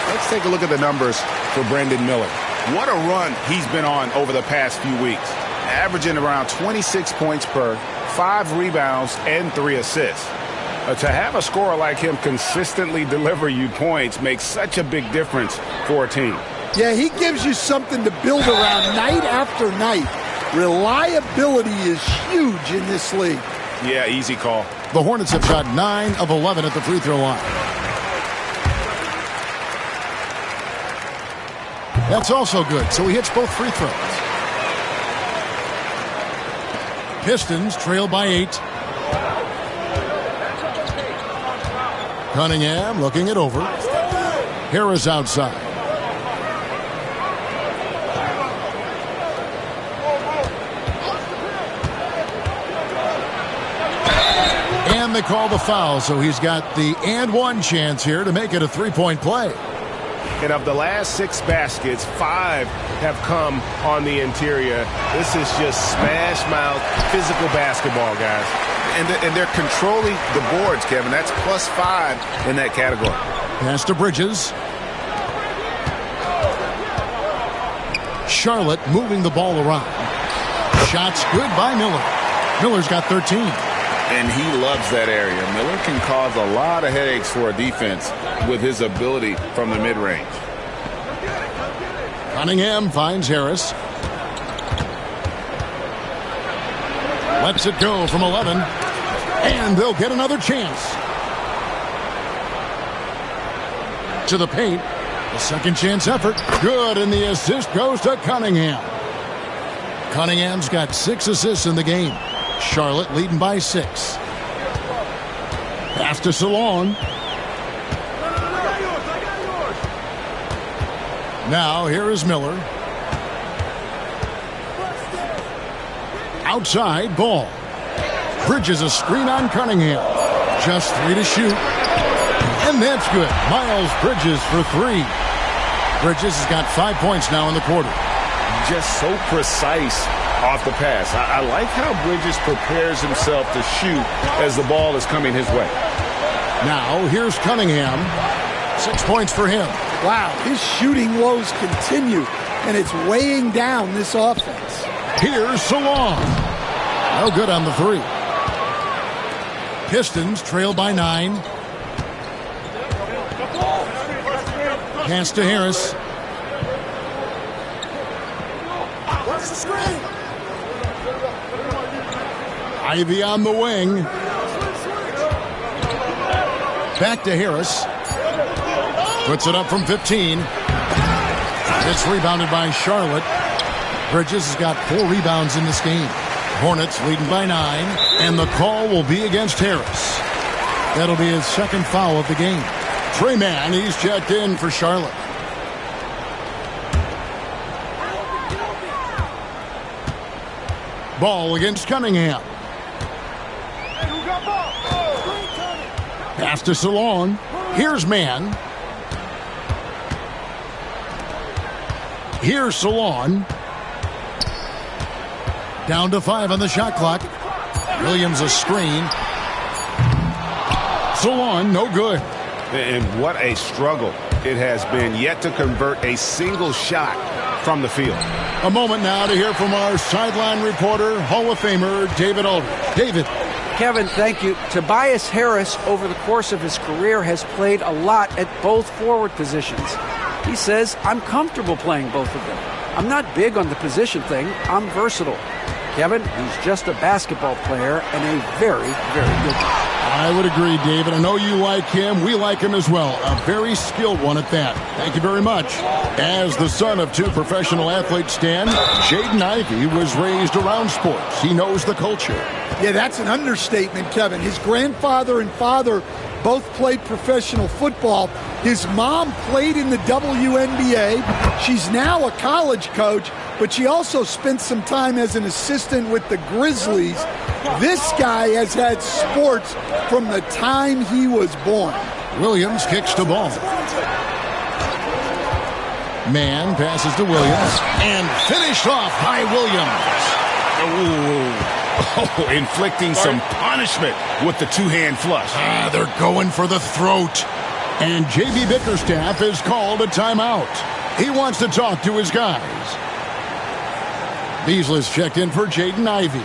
Let's take a look at the numbers for Brandon Miller. What a run he's been on over the past few weeks. Averaging around 26 points per, 5 rebounds, and 3 assists. To have a scorer like him consistently deliver you points makes such a big difference for a team. Yeah, he gives you something to build around night after night. Reliability is huge in this league. Yeah, easy call. The Hornets have shot 9 of 11 at the free throw line. That's also good, so he hits both free throws. Pistons trail by 8. Cunningham looking it over. Harris outside. And they call the foul, so he's got the and one chance here to make it a 3-point play. And of the last 6 baskets, 5 have come on the interior. This is just smash mouth physical basketball, guys. And they're controlling the boards, Kevin. That's +5 in that category. Pass to Bridges. Charlotte moving the ball around. Shots good by Miller. Miller's got 13. And he loves that area. Miller can cause a lot of headaches for a defense with his ability from the mid-range. Cunningham finds Harris. Lets it go from 11. And they'll get another chance. To the paint. A second chance effort. Good, and the assist goes to Cunningham. Cunningham's got 6 assists in the game. Charlotte leading by 6. Pass to Salon. Now here is Miller. Outside, Ball. Bridges a screen on Cunningham. Just 3 to shoot. And that's good. Miles Bridges for 3. Bridges has got 5 points now in the quarter. Just so precise off the pass. I like how Bridges prepares himself to shoot as the ball is coming his way. Now here's Cunningham. 6 points for him. Wow, his shooting woes continue, and it's weighing down this offense. Here's Salon. No good on the 3. Pistons trail by 9. Pass to Harris. What's the screen? Ivy on the wing. Back to Harris. Puts it up from 15. It's rebounded by Charlotte. Bridges has got 4 rebounds in this game. Hornets leading by 9. And the call will be against Harris. That'll be his second foul of the game. Trey Mann, he's checked in for Charlotte. Ball against Cunningham. Pass to Salon. Here's Mann. Here's Salon. Down to 5 on the shot clock. Williams a screen. Salon, no good. And what a struggle it has been, yet to convert a single shot from the field. A moment now to hear from our sideline reporter, Hall of Famer David Aldridge. David. Kevin, thank you. Tobias Harris, over the course of his career, has played a lot at both forward positions. He says, I'm comfortable playing both of them. I'm not big on the position thing. I'm versatile. Kevin, he's just a basketball player and a very, very good one. I would agree, David. I know you like him. We like him as well. A very skilled one at that. Thank you very much. As the son of 2 professional athletes, Stan, Jaden Ivey was raised around sports. He knows the culture. Yeah, that's an understatement, Kevin. His grandfather and father both played professional football. His mom played in the WNBA. She's now a college coach, but she also spent some time as an assistant with the Grizzlies. This guy has had sports from the time he was born. Williams kicks the ball. Mann passes to Williams and finished off by Williams. Oh, inflicting some punishment with the two-hand flush. They're going for the throat. And J.B. Bickerstaff is called a timeout. He wants to talk to his guys. Beasley's checked in for Jaden Ivey.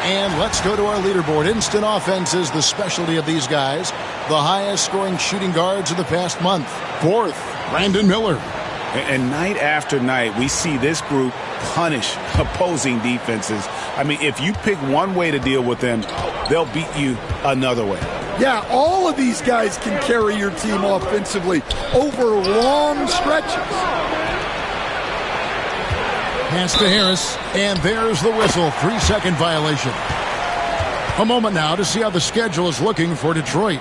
And let's go to our leaderboard. Instant offense is the specialty of these guys. The highest scoring shooting guards of the past month. 4th, Brandon Miller. And night after night, we see this group punish opposing defenses. I mean, if you pick one way to deal with them, they'll beat you another way. Yeah, all of these guys can carry your team offensively over long stretches. Pass to Harris, and there's the whistle. 3-second violation. A moment now to see how the schedule is looking for Detroit.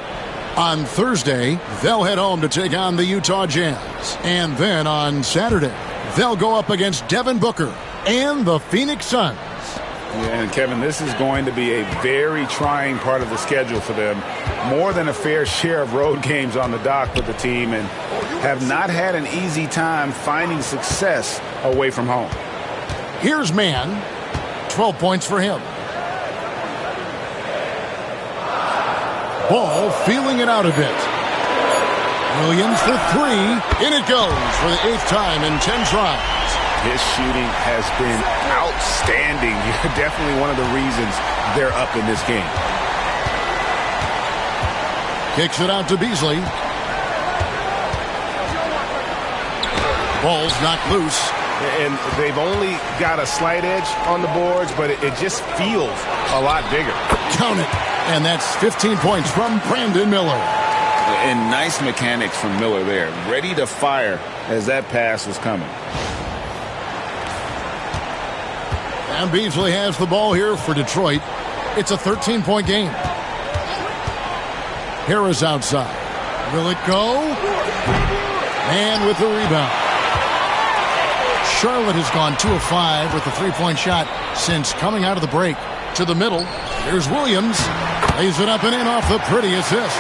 On Thursday, they'll head home to take on the Utah Jazz. And then on Saturday, they'll go up against Devin Booker and the Phoenix Suns. Yeah, and Kevin, this is going to be a very trying part of the schedule for them. More than a fair share of road games on the dock with the team, and have not had an easy time finding success away from home. Here's Mann. 12 points for him. Ball feeling it out a bit. Williams for 3. In it goes for the 8th time in 10 tries. His shooting has been outstanding. Definitely one of the reasons they're up in this game. Kicks it out to Beasley. Ball's knocked loose. And they've only got a slight edge on the boards, but it just feels a lot bigger. Count it. And that's 15 points from Brandon Miller. And nice mechanics from Miller there. Ready to fire as that pass was coming. And Beasley has the ball here for Detroit. It's a 13-point game. Harris outside. Will it go? And with the rebound. Charlotte has gone 2 of 5 with the 3-point shot since coming out of the break. To the middle. Here's Williams. Lays it up and in off the pretty assist.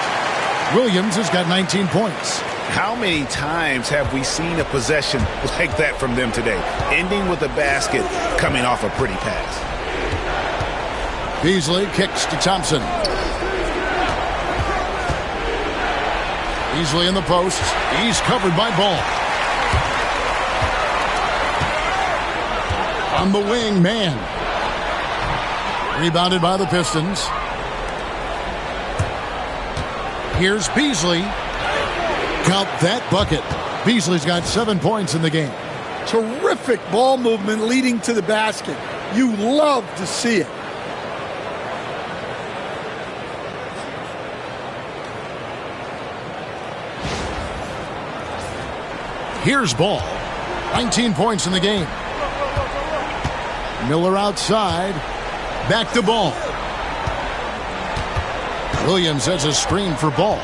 Williams has got 19 points. How many times have we seen a possession like that from them today? Ending with a basket, coming off a pretty pass. Beasley kicks to Thompson. Beasley in the post. He's covered by Ball. On the wing, Mann. Rebounded by the Pistons. Here's Beasley. Count that bucket. Beasley's got 7 points in the game. Terrific ball movement leading to the basket. You love to see it. Here's Ball. 19 points in the game. Miller outside. Back to Ball. Williams has a screen for Ball.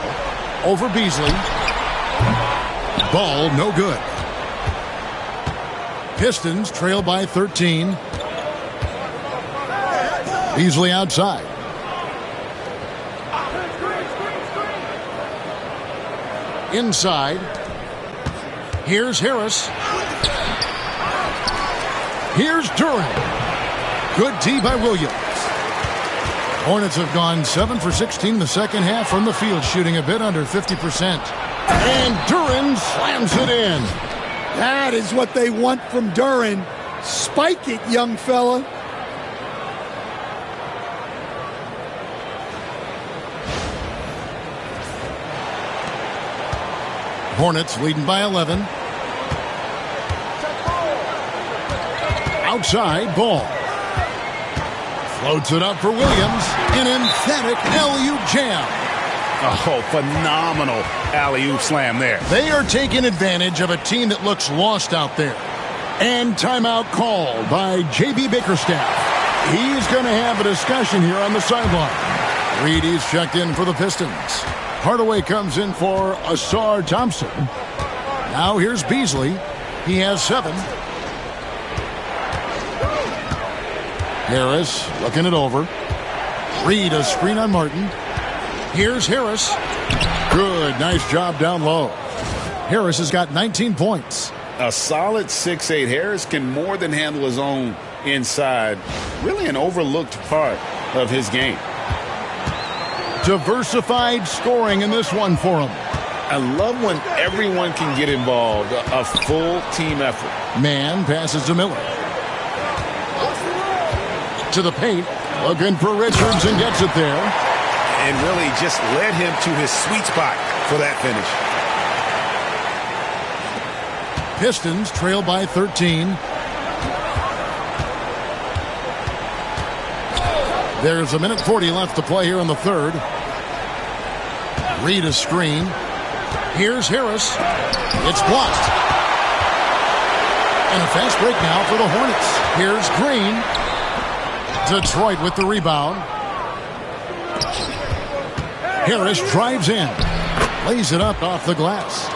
Over Beasley. Ball no good. Pistons trail by 13. Beasley outside. Inside. Here's Harris. Here's Durant. Good D by Williams. Hornets have gone 7 for 16 in the second half from the field, shooting a bit under 50%. And Durant slams it in. That is what they want from Duren. Spike it, young fella. Hornets leading by 11. Outside, Ball. Floats it up for Williams. An emphatic alley-oop jam. Oh, phenomenal alley-oop slam there. They are taking advantage of a team that looks lost out there. And timeout called by J.B. Bickerstaff. He's going to have a discussion here on the sideline. Reedy's checked in for the Pistons. Hardaway comes in for Asar Thompson. Now here's Beasley. He has 7. Harris looking it over. Reed a screen on Martin. Here's Harris. Good, nice job down low. Harris has got 19 points. A solid 6'8". Harris can more than handle his own inside. Really an overlooked part of his game. Diversified scoring in this one for him. I love when everyone can get involved. A full team effort. Man passes to Miller. To the paint. Looking for Richards and gets it there. And really just led him to his sweet spot for that finish. Pistons trail by 13. There's a minute 40 left to play here in the third. Reed a screen. Here's Harris. It's blocked. And a fast break now for the Hornets. Here's Green. Detroit with the rebound. Harris drives in. Lays it up off the glass.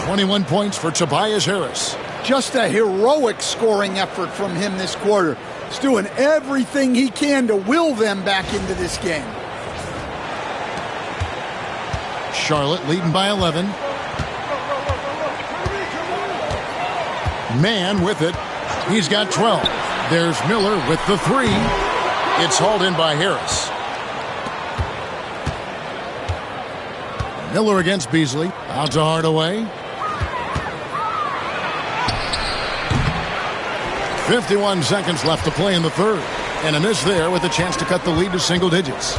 21 points for Tobias Harris. Just a heroic scoring effort from him this quarter. He's doing everything he can to will them back into this game. Charlotte leading by 11. Man with it. He's got 12. There's Miller with the 3. It's hauled in by Harris. Miller against Beasley. Out to Hardaway. 51 seconds left to play in the third. And a miss there with a chance to cut the lead to single digits.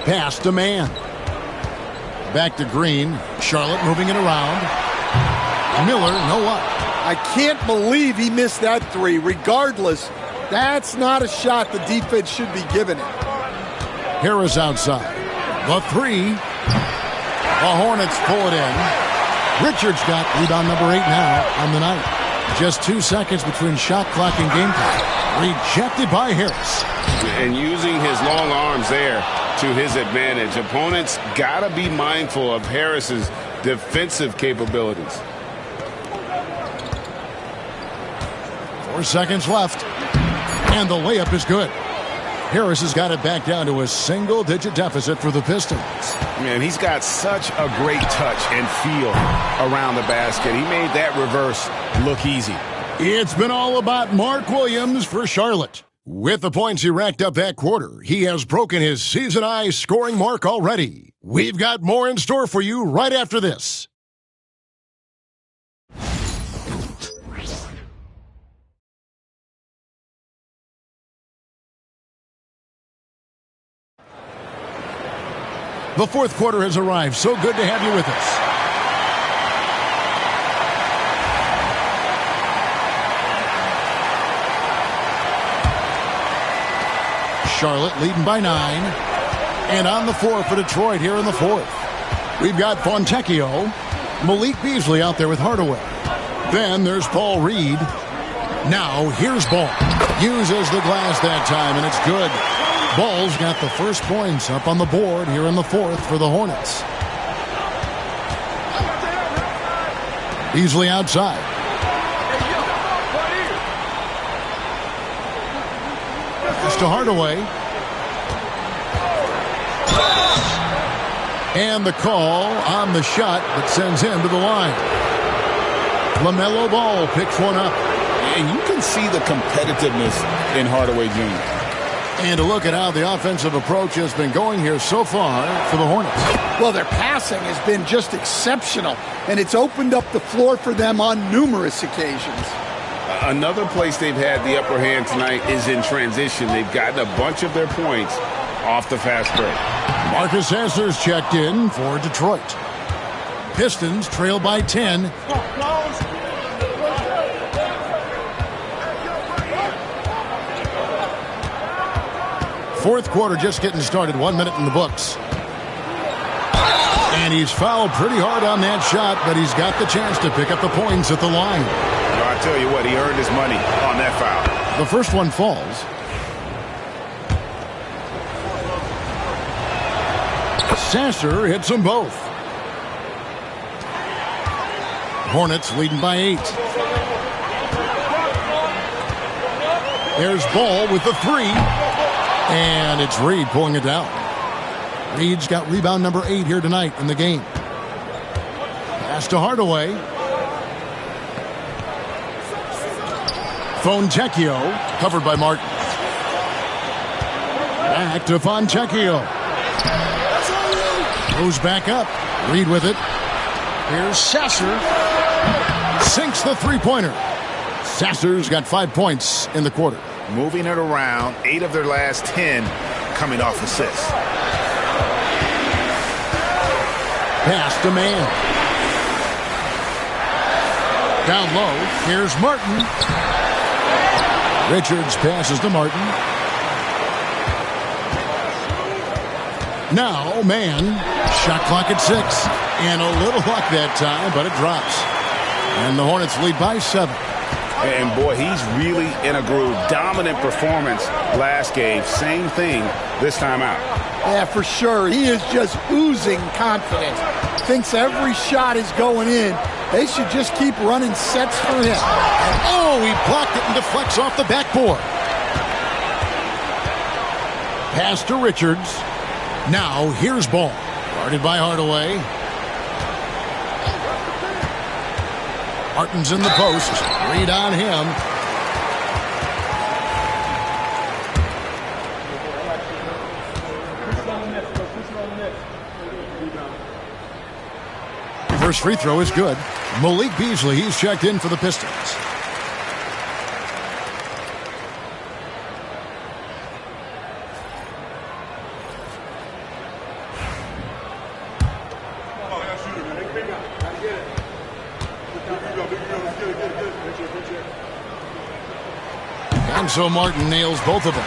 Pass to Man. Back to Green. Charlotte moving it around. Miller, no up. I can't believe he missed that 3. Regardless, that's not a shot the defense should be giving it. Harris outside. The 3. The Hornets pull it in. Richards got rebound number 8 now on the night. Just 2 seconds between shot clock and game clock. Rejected by Harris. And using his long arms there to his advantage. Opponents got to be mindful of Harris's defensive capabilities. 4 seconds left. And the layup is good. Harris has got it back down to a single-digit deficit for the Pistons. Man, he's got such a great touch and feel around the basket. He made that reverse look easy. It's been all about Mark Williams for Charlotte. With the points he racked up that quarter, he has broken his season-high scoring mark already. We've got more in store for you right after this. The fourth quarter has arrived. So good to have you with us. Charlotte leading by 9. And on the floor for Detroit here in the fourth. We've got Fontecchio. Malik Beasley out there with Hardaway. Then there's Paul Reed. Now here's Ball. Uses the glass that time, and it's good. Ball's got the first points up on the board here in the fourth for the Hornets. Beasley outside. It's to Hardaway. And the call on the shot that sends him to the line. LaMelo Ball picks one up. And you can see the competitiveness in Hardaway Jr. And to look at how the offensive approach has been going here so far for the Hornets. Well, their passing has been just exceptional, and it's opened up the floor for them on numerous occasions. Another place they've had the upper hand tonight is in transition. They've gotten a bunch of their points off the fast break. Marcus Sasser's checked in for Detroit. Pistons trail by 10. Fourth quarter just getting started. 1 minute in the books. And he's fouled pretty hard on that shot, but he's got the chance to pick up the points at the line. Well, I tell you what, he earned his money on that foul. The first one falls. Sasser hits them both. Hornets leading by 8. There's Ball with the 3. And it's Reed pulling it down. Reed's got rebound number 8 here tonight in the game. Pass to Hardaway. Fontecchio, covered by Martin. Back to Fontecchio. Goes back up. Reed with it. Here's Sasser. Sinks the three-pointer. Sasser's got 5 points in the quarter. Moving it around, 8 of their last 10 coming off assists. Pass to man. Down low, here's Martin. Richards passes to Martin. Now, man. Shot clock at 6. And a little luck that time, but it drops. And the Hornets lead by 7. And boy, he's really in a groove. Dominant performance last game. Same thing this time out. Yeah, for sure. He is just oozing confidence. Thinks every shot is going in. They should just keep running sets for him. And oh, he blocked it and deflects off the backboard. Pass to Richards. Now, here's Ball. Guarded by Hardaway. Martin's in the post. Reed on him. First free throw is good. Malik Beasley, he's checked in for the Pistons. And so Martin nails both of them.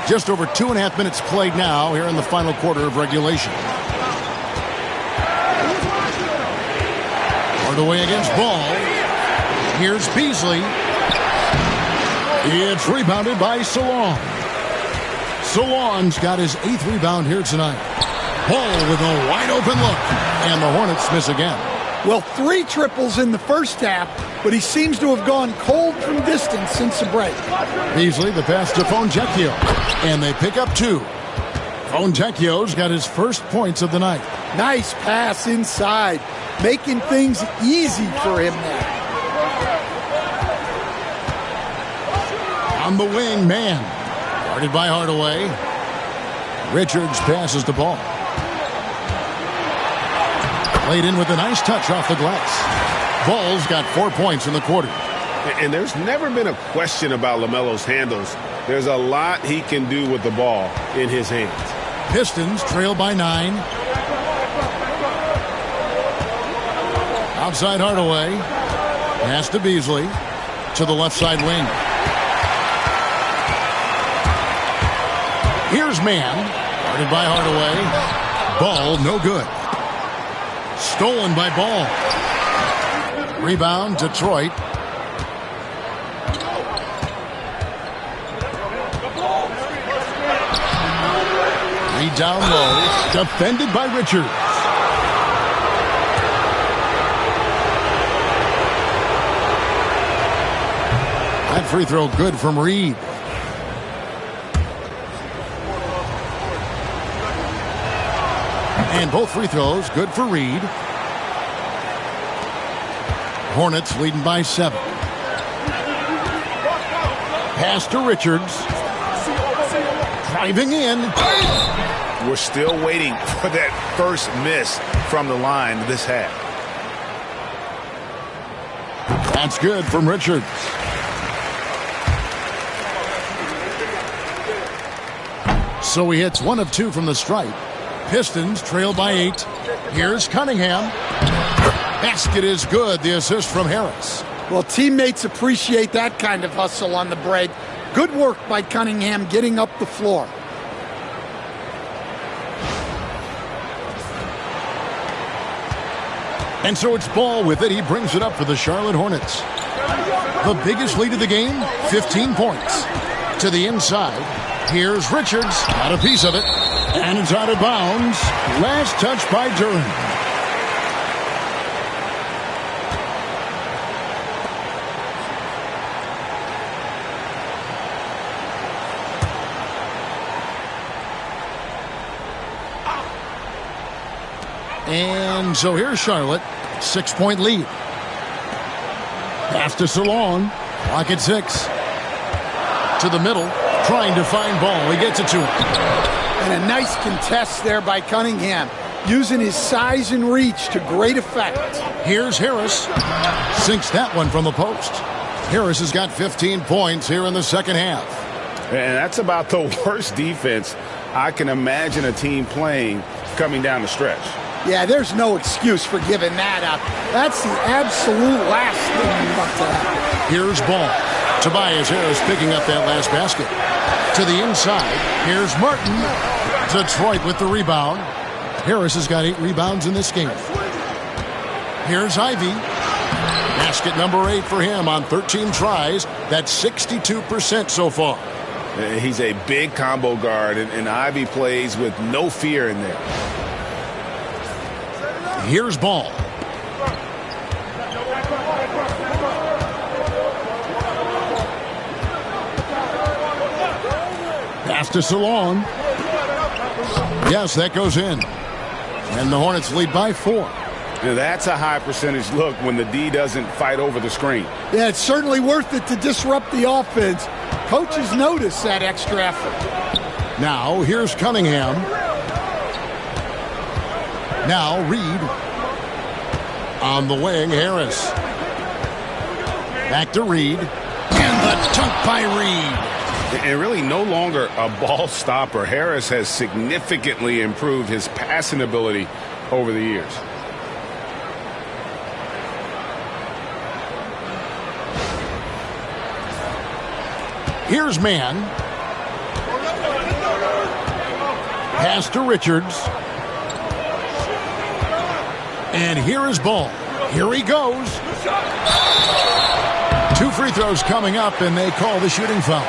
Just over 2.5 minutes played now here in the final quarter of regulation. Hardaway against Ball. Here's Beasley. It's rebounded by Salon. Salon's got his 8th rebound here tonight. Ball with a wide open look. And the Hornets miss again. Well, 3 triples in the first half, but he seems to have gone cold from distance since the break. Beasley, the pass to Fontecchio. And they pick up 2. Fontecchio's got his first points of the night. Nice pass inside, making things easy for him now. On the wing, man. Guarded by Hardaway. Richards passes the ball. Played in with a nice touch off the glass. Ball's got 4 points in the quarter. And there's never been a question about LaMelo's handles. There's a lot he can do with the ball in his hands. Pistons trail by 9. Outside Hardaway. Pass to Beasley. To the left side wing. Here's man. Guarded by Hardaway. Ball no good. Stolen by Ball. Rebound, Detroit. Reed down low. Defended by Richards. That free throw good from Reed. And both free throws good for Reed. Hornets leading by 7. Pass to Richards. Driving in. We're still waiting for that first miss from the line this half. That's good from Richards. So he hits 1 of 2 from the stripe. Pistons trail by 8. Here's Cunningham. Basket is good. The assist from Harris. Well, teammates appreciate that kind of hustle on the break. Good work by Cunningham getting up the floor. And so it's Ball with it. He brings it up for the Charlotte Hornets. The biggest lead of the game, 15 points. To the inside. Here's Richards. Got a piece of it. And it's out of bounds. Last touch by Duran. And so here's Charlotte. 6-point lead. Pass to Salon. Clock at 6. To the middle. Trying to find Ball. He gets it to him. And a nice contest there by Cunningham. Using his size and reach to great effect. Here's Harris. Sinks that one from the post. Harris has got 15 points here in the second half. And that's about the worst defense I can imagine a team playing coming down the stretch. Yeah, there's no excuse for giving that up. That's the absolute last thing you want to have. Here's Ball. Tobias Harris picking up that last basket. To the inside. Here's Martin. Detroit with the rebound. Harris has got 8 rebounds in this game. Here's Ivy. Basket number 8 for him on 13 tries. That's 62% so far. He's a big combo guard, and Ivy plays with no fear in there. Here's Ball. Pass to Salon. Yes, that goes in. And the Hornets lead by 4. Now that's a high percentage look when the D doesn't fight over the screen. Yeah, it's certainly worth it to disrupt the offense. Coaches notice that extra effort. Now, here's Cunningham. Now, Reed. On the wing, Harris. Back to Reed. And the dunk by Reed. And really no longer a ball stopper. Harris has significantly improved his passing ability over the years. Here's Mann. Pass to Richards. And here is Ball. Here he goes. 2 free throws coming up, and they call the shooting foul.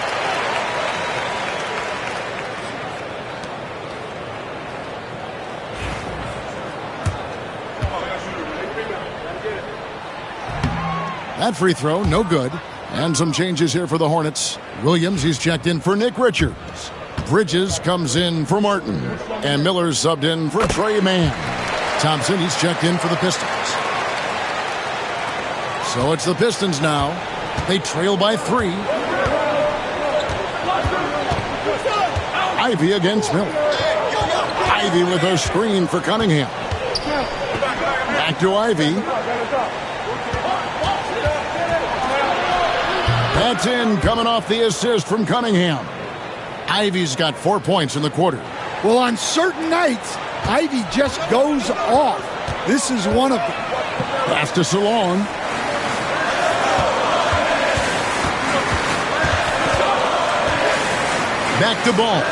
That free throw, no good. And some changes here for the Hornets. Williams, he's checked in for Nick Richards. Bridges comes in for Martin. And Miller's subbed in for Trey Mann. Thompson, he's checked in for the Pistons. So it's the Pistons now. They trail by 3. Ivy against Miller. Ivy with a screen for Cunningham. Back to Ivy. That's in, coming off the assist from Cunningham. Ivy's got 4 points in the quarter. Well, on certain nights, Ivy just goes off. This is one of them. Pass to Salon. Back to Ball.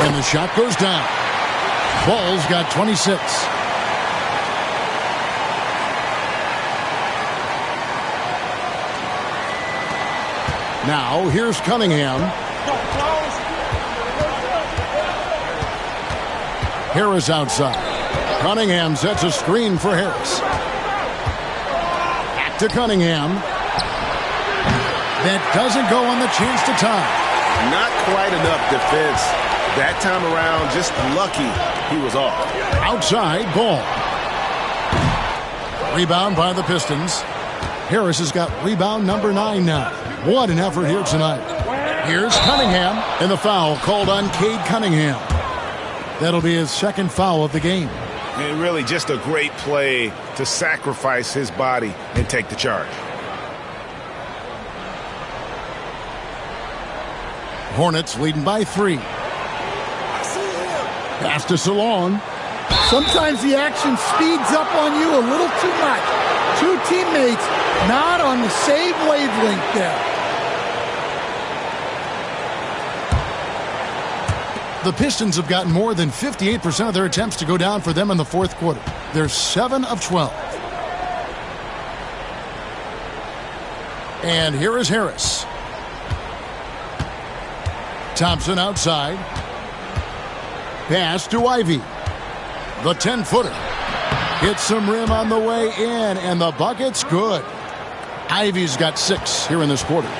And the shot goes down. Ball's got 26. Now, here's Cunningham. Harris outside. Cunningham sets a screen for Harris. Back to Cunningham. That doesn't go on the chance to tie. Not quite enough defense. That time around, just lucky he was off. Outside, Ball. Rebound by the Pistons. Harris has got rebound number 9 now. What an effort here tonight. Here's Cunningham, and the foul called on Cade Cunningham. That'll be his second foul of the game. And really just a great play to sacrifice his body and take the charge. Hornets leading by 3. Pass to Salon. Sometimes the action speeds up on you a little too much. Two teammates not on the same wavelength there. The Pistons have gotten more than 58% of their attempts to go down for them in the fourth quarter. They're 7 of 12. And here is Harris. Thompson outside. Pass to Ivy. The 10-footer. Hits some rim on the way in, and the bucket's good. Ivy's got 6 here in this quarter.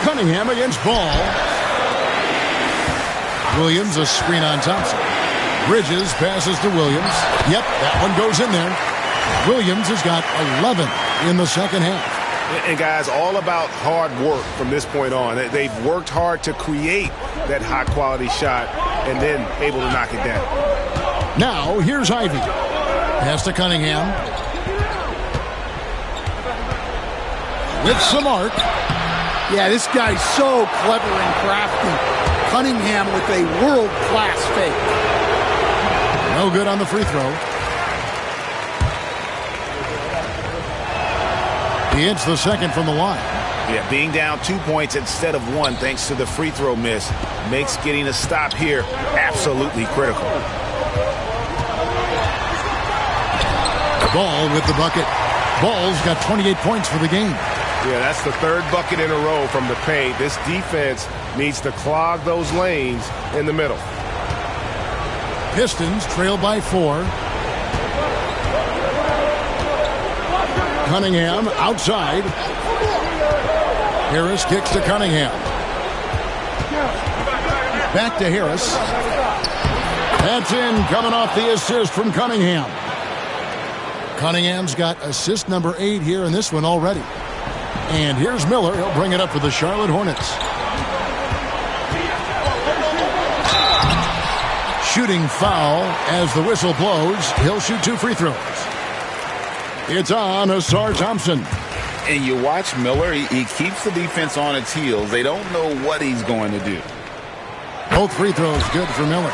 Cunningham against Ball. Williams, a screen on Thompson. Bridges passes to Williams. Yep, that one goes in there. Williams has got 11 in the second half. And guys, all about hard work from this point on. They've worked hard to create that high-quality shot and then able to knock it down. Now, here's Ivy. Pass to Cunningham. With some arc. Yeah, this guy's so clever and crafty. Cunningham with a world-class fake. No good on the free throw. He hits the second from the line. Yeah, being down 2 points instead of 1 thanks to the free throw miss makes getting a stop here absolutely critical. Ball with the bucket. Ball's got 28 points for the game. Yeah, that's the third bucket in a row from the paint. This defense needs to clog those lanes in the middle. Pistons trail by 4. Cunningham outside. Harris kicks to Cunningham. Back to Harris. That's in, coming off the assist from Cunningham. Cunningham's got assist number 8 here in this one already. And here's Miller. He'll bring it up for the Charlotte Hornets. Shooting foul as the whistle blows. He'll shoot 2 free throws. It's on Asar Thompson. And you watch Miller, he keeps the defense on its heels. They don't know what he's going to do. Both free throws good for Miller.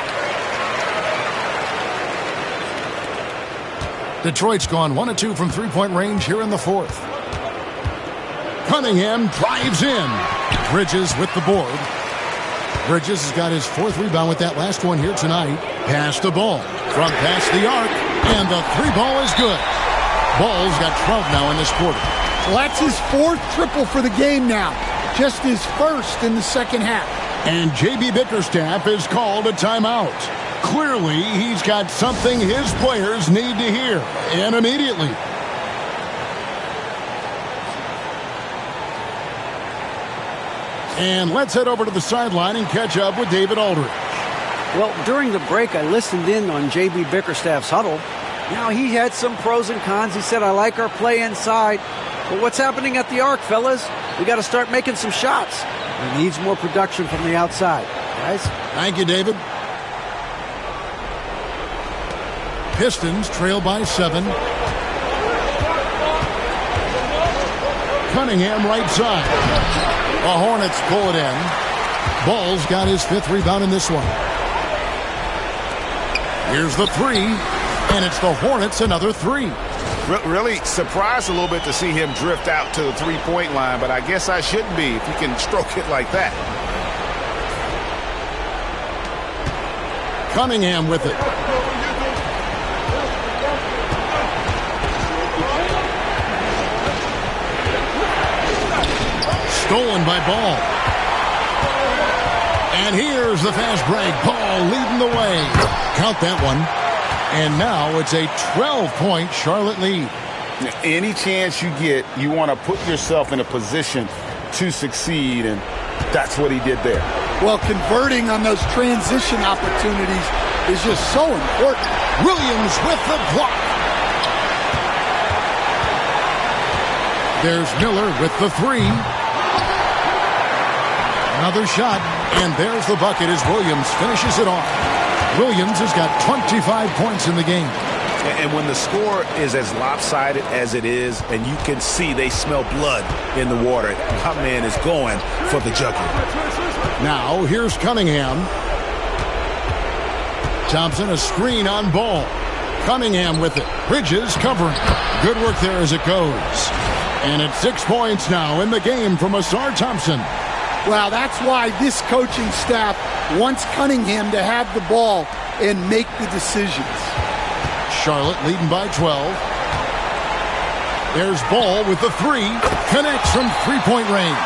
Detroit's gone 1 of 2 from three-point range here in the fourth. Cunningham drives in. Bridges with the board. Bridges has got his 4th rebound with that last one here tonight. Pass the ball. Front pass the arc. And the 3-ball is good. Ball's got 12 now in this quarter. Well, that's his 4th triple for the game now. Just his 1st in the second half. And J.B. Bickerstaff has called a timeout. Clearly, he's got something his players need to hear, and immediately. And let's head over to the sideline and catch up with David Aldridge. Well, during the break, I listened in on J.B. Bickerstaff's huddle. Now, he had some pros and cons. He said, I like our play inside. But what's happening at the arc, fellas? We got to start making some shots. He needs more production from the outside. Guys? Thank you, David. Pistons trail by 7. Cunningham right side. The Hornets pull it in. Ball's got his 5th rebound in this one. Here's the 3. And it's the Hornets, another 3. Really surprised a little bit to see him drift out to the three-point line, but I guess I shouldn't be if you can stroke it like that. Cunningham with it. Stolen by Ball. And here's the fast break. Ball leading the way. Count that one. And now it's a 12-point Charlotte lead. Any chance you get, you want to put yourself in a position to succeed, and that's what he did there. Well, converting on those transition opportunities is just so important. Williams with the block. There's Miller with the three. Another shot, and there's the bucket as Williams finishes it off. Williams has got 25 points in the game. And when the score is as lopsided as it is, and you can see they smell blood in the water, my man is going for the jugular. Now, here's Cunningham. Thompson, a screen on Ball. Cunningham with it. Bridges covering. Good work there as it goes. And it's 6 points now in the game from Asar Thompson. Well, that's why this coaching staff wants Cunningham to have the ball and make the decisions. Charlotte leading by 12. There's Ball with the three. Connects from three-point range.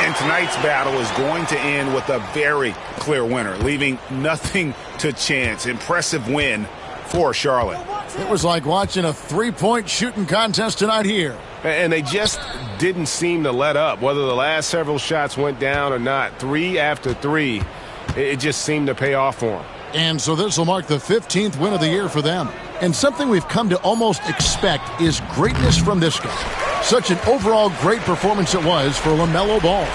And tonight's battle is going to end with a very clear winner, leaving nothing to chance. Impressive win for Charlotte. It was like watching a three-point shooting contest tonight here. And they just didn't seem to let up, whether the last several shots went down or not. 3 after 3, it just seemed to pay off for them. And so this will mark the 15th win of the year for them. And something we've come to almost expect is greatness from this guy. Such an overall great performance it was for LaMelo Ball.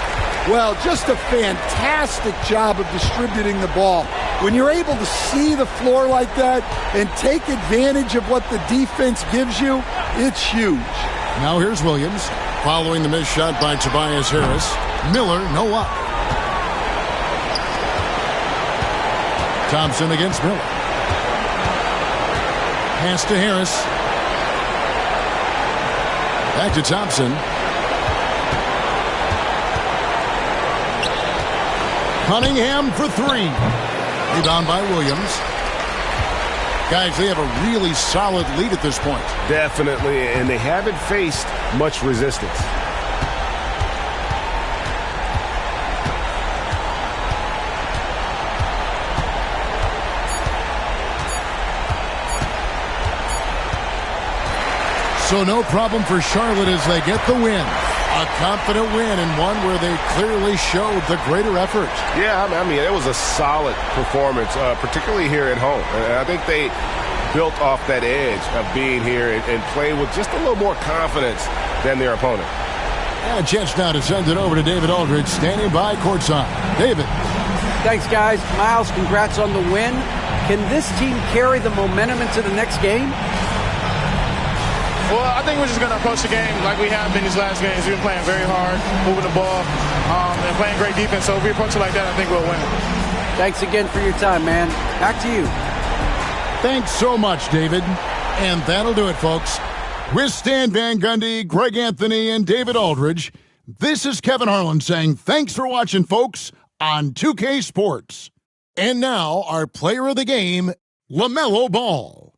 Well, just a fantastic job of distributing the ball. When you're able to see the floor like that and take advantage of what the defense gives you, it's huge. Now here's Williams, following the missed shot by Tobias Harris. Miller, no up. Thompson against Miller. Pass to Harris. Back to Thompson. Cunningham for three. Rebound by Williams. Guys, they have a really solid lead at this point. Definitely, and they haven't faced much resistance. So no problem for Charlotte as they get the win. A confident win and one where they clearly showed the greater effort. Yeah, I mean, it was a solid performance, particularly here at home. And I think they built off that edge of being here and played with just a little more confidence than their opponent. And a chance now to send it over to David Aldridge, standing by courtside. David. Thanks, guys. Miles, congrats on the win. Can this team carry the momentum into the next game? Well, I think we're just going to approach the game like we have been these last games. We've been playing very hard, moving the ball, and playing great defense. So if we approach it like that, I think we'll win. Thanks again for your time, man. Back to you. Thanks so much, David. And that'll do it, folks. With Stan Van Gundy, Greg Anthony, and David Aldridge, this is Kevin Harlan saying thanks for watching, folks, on 2K Sports. And now, our player of the game, LaMelo Ball.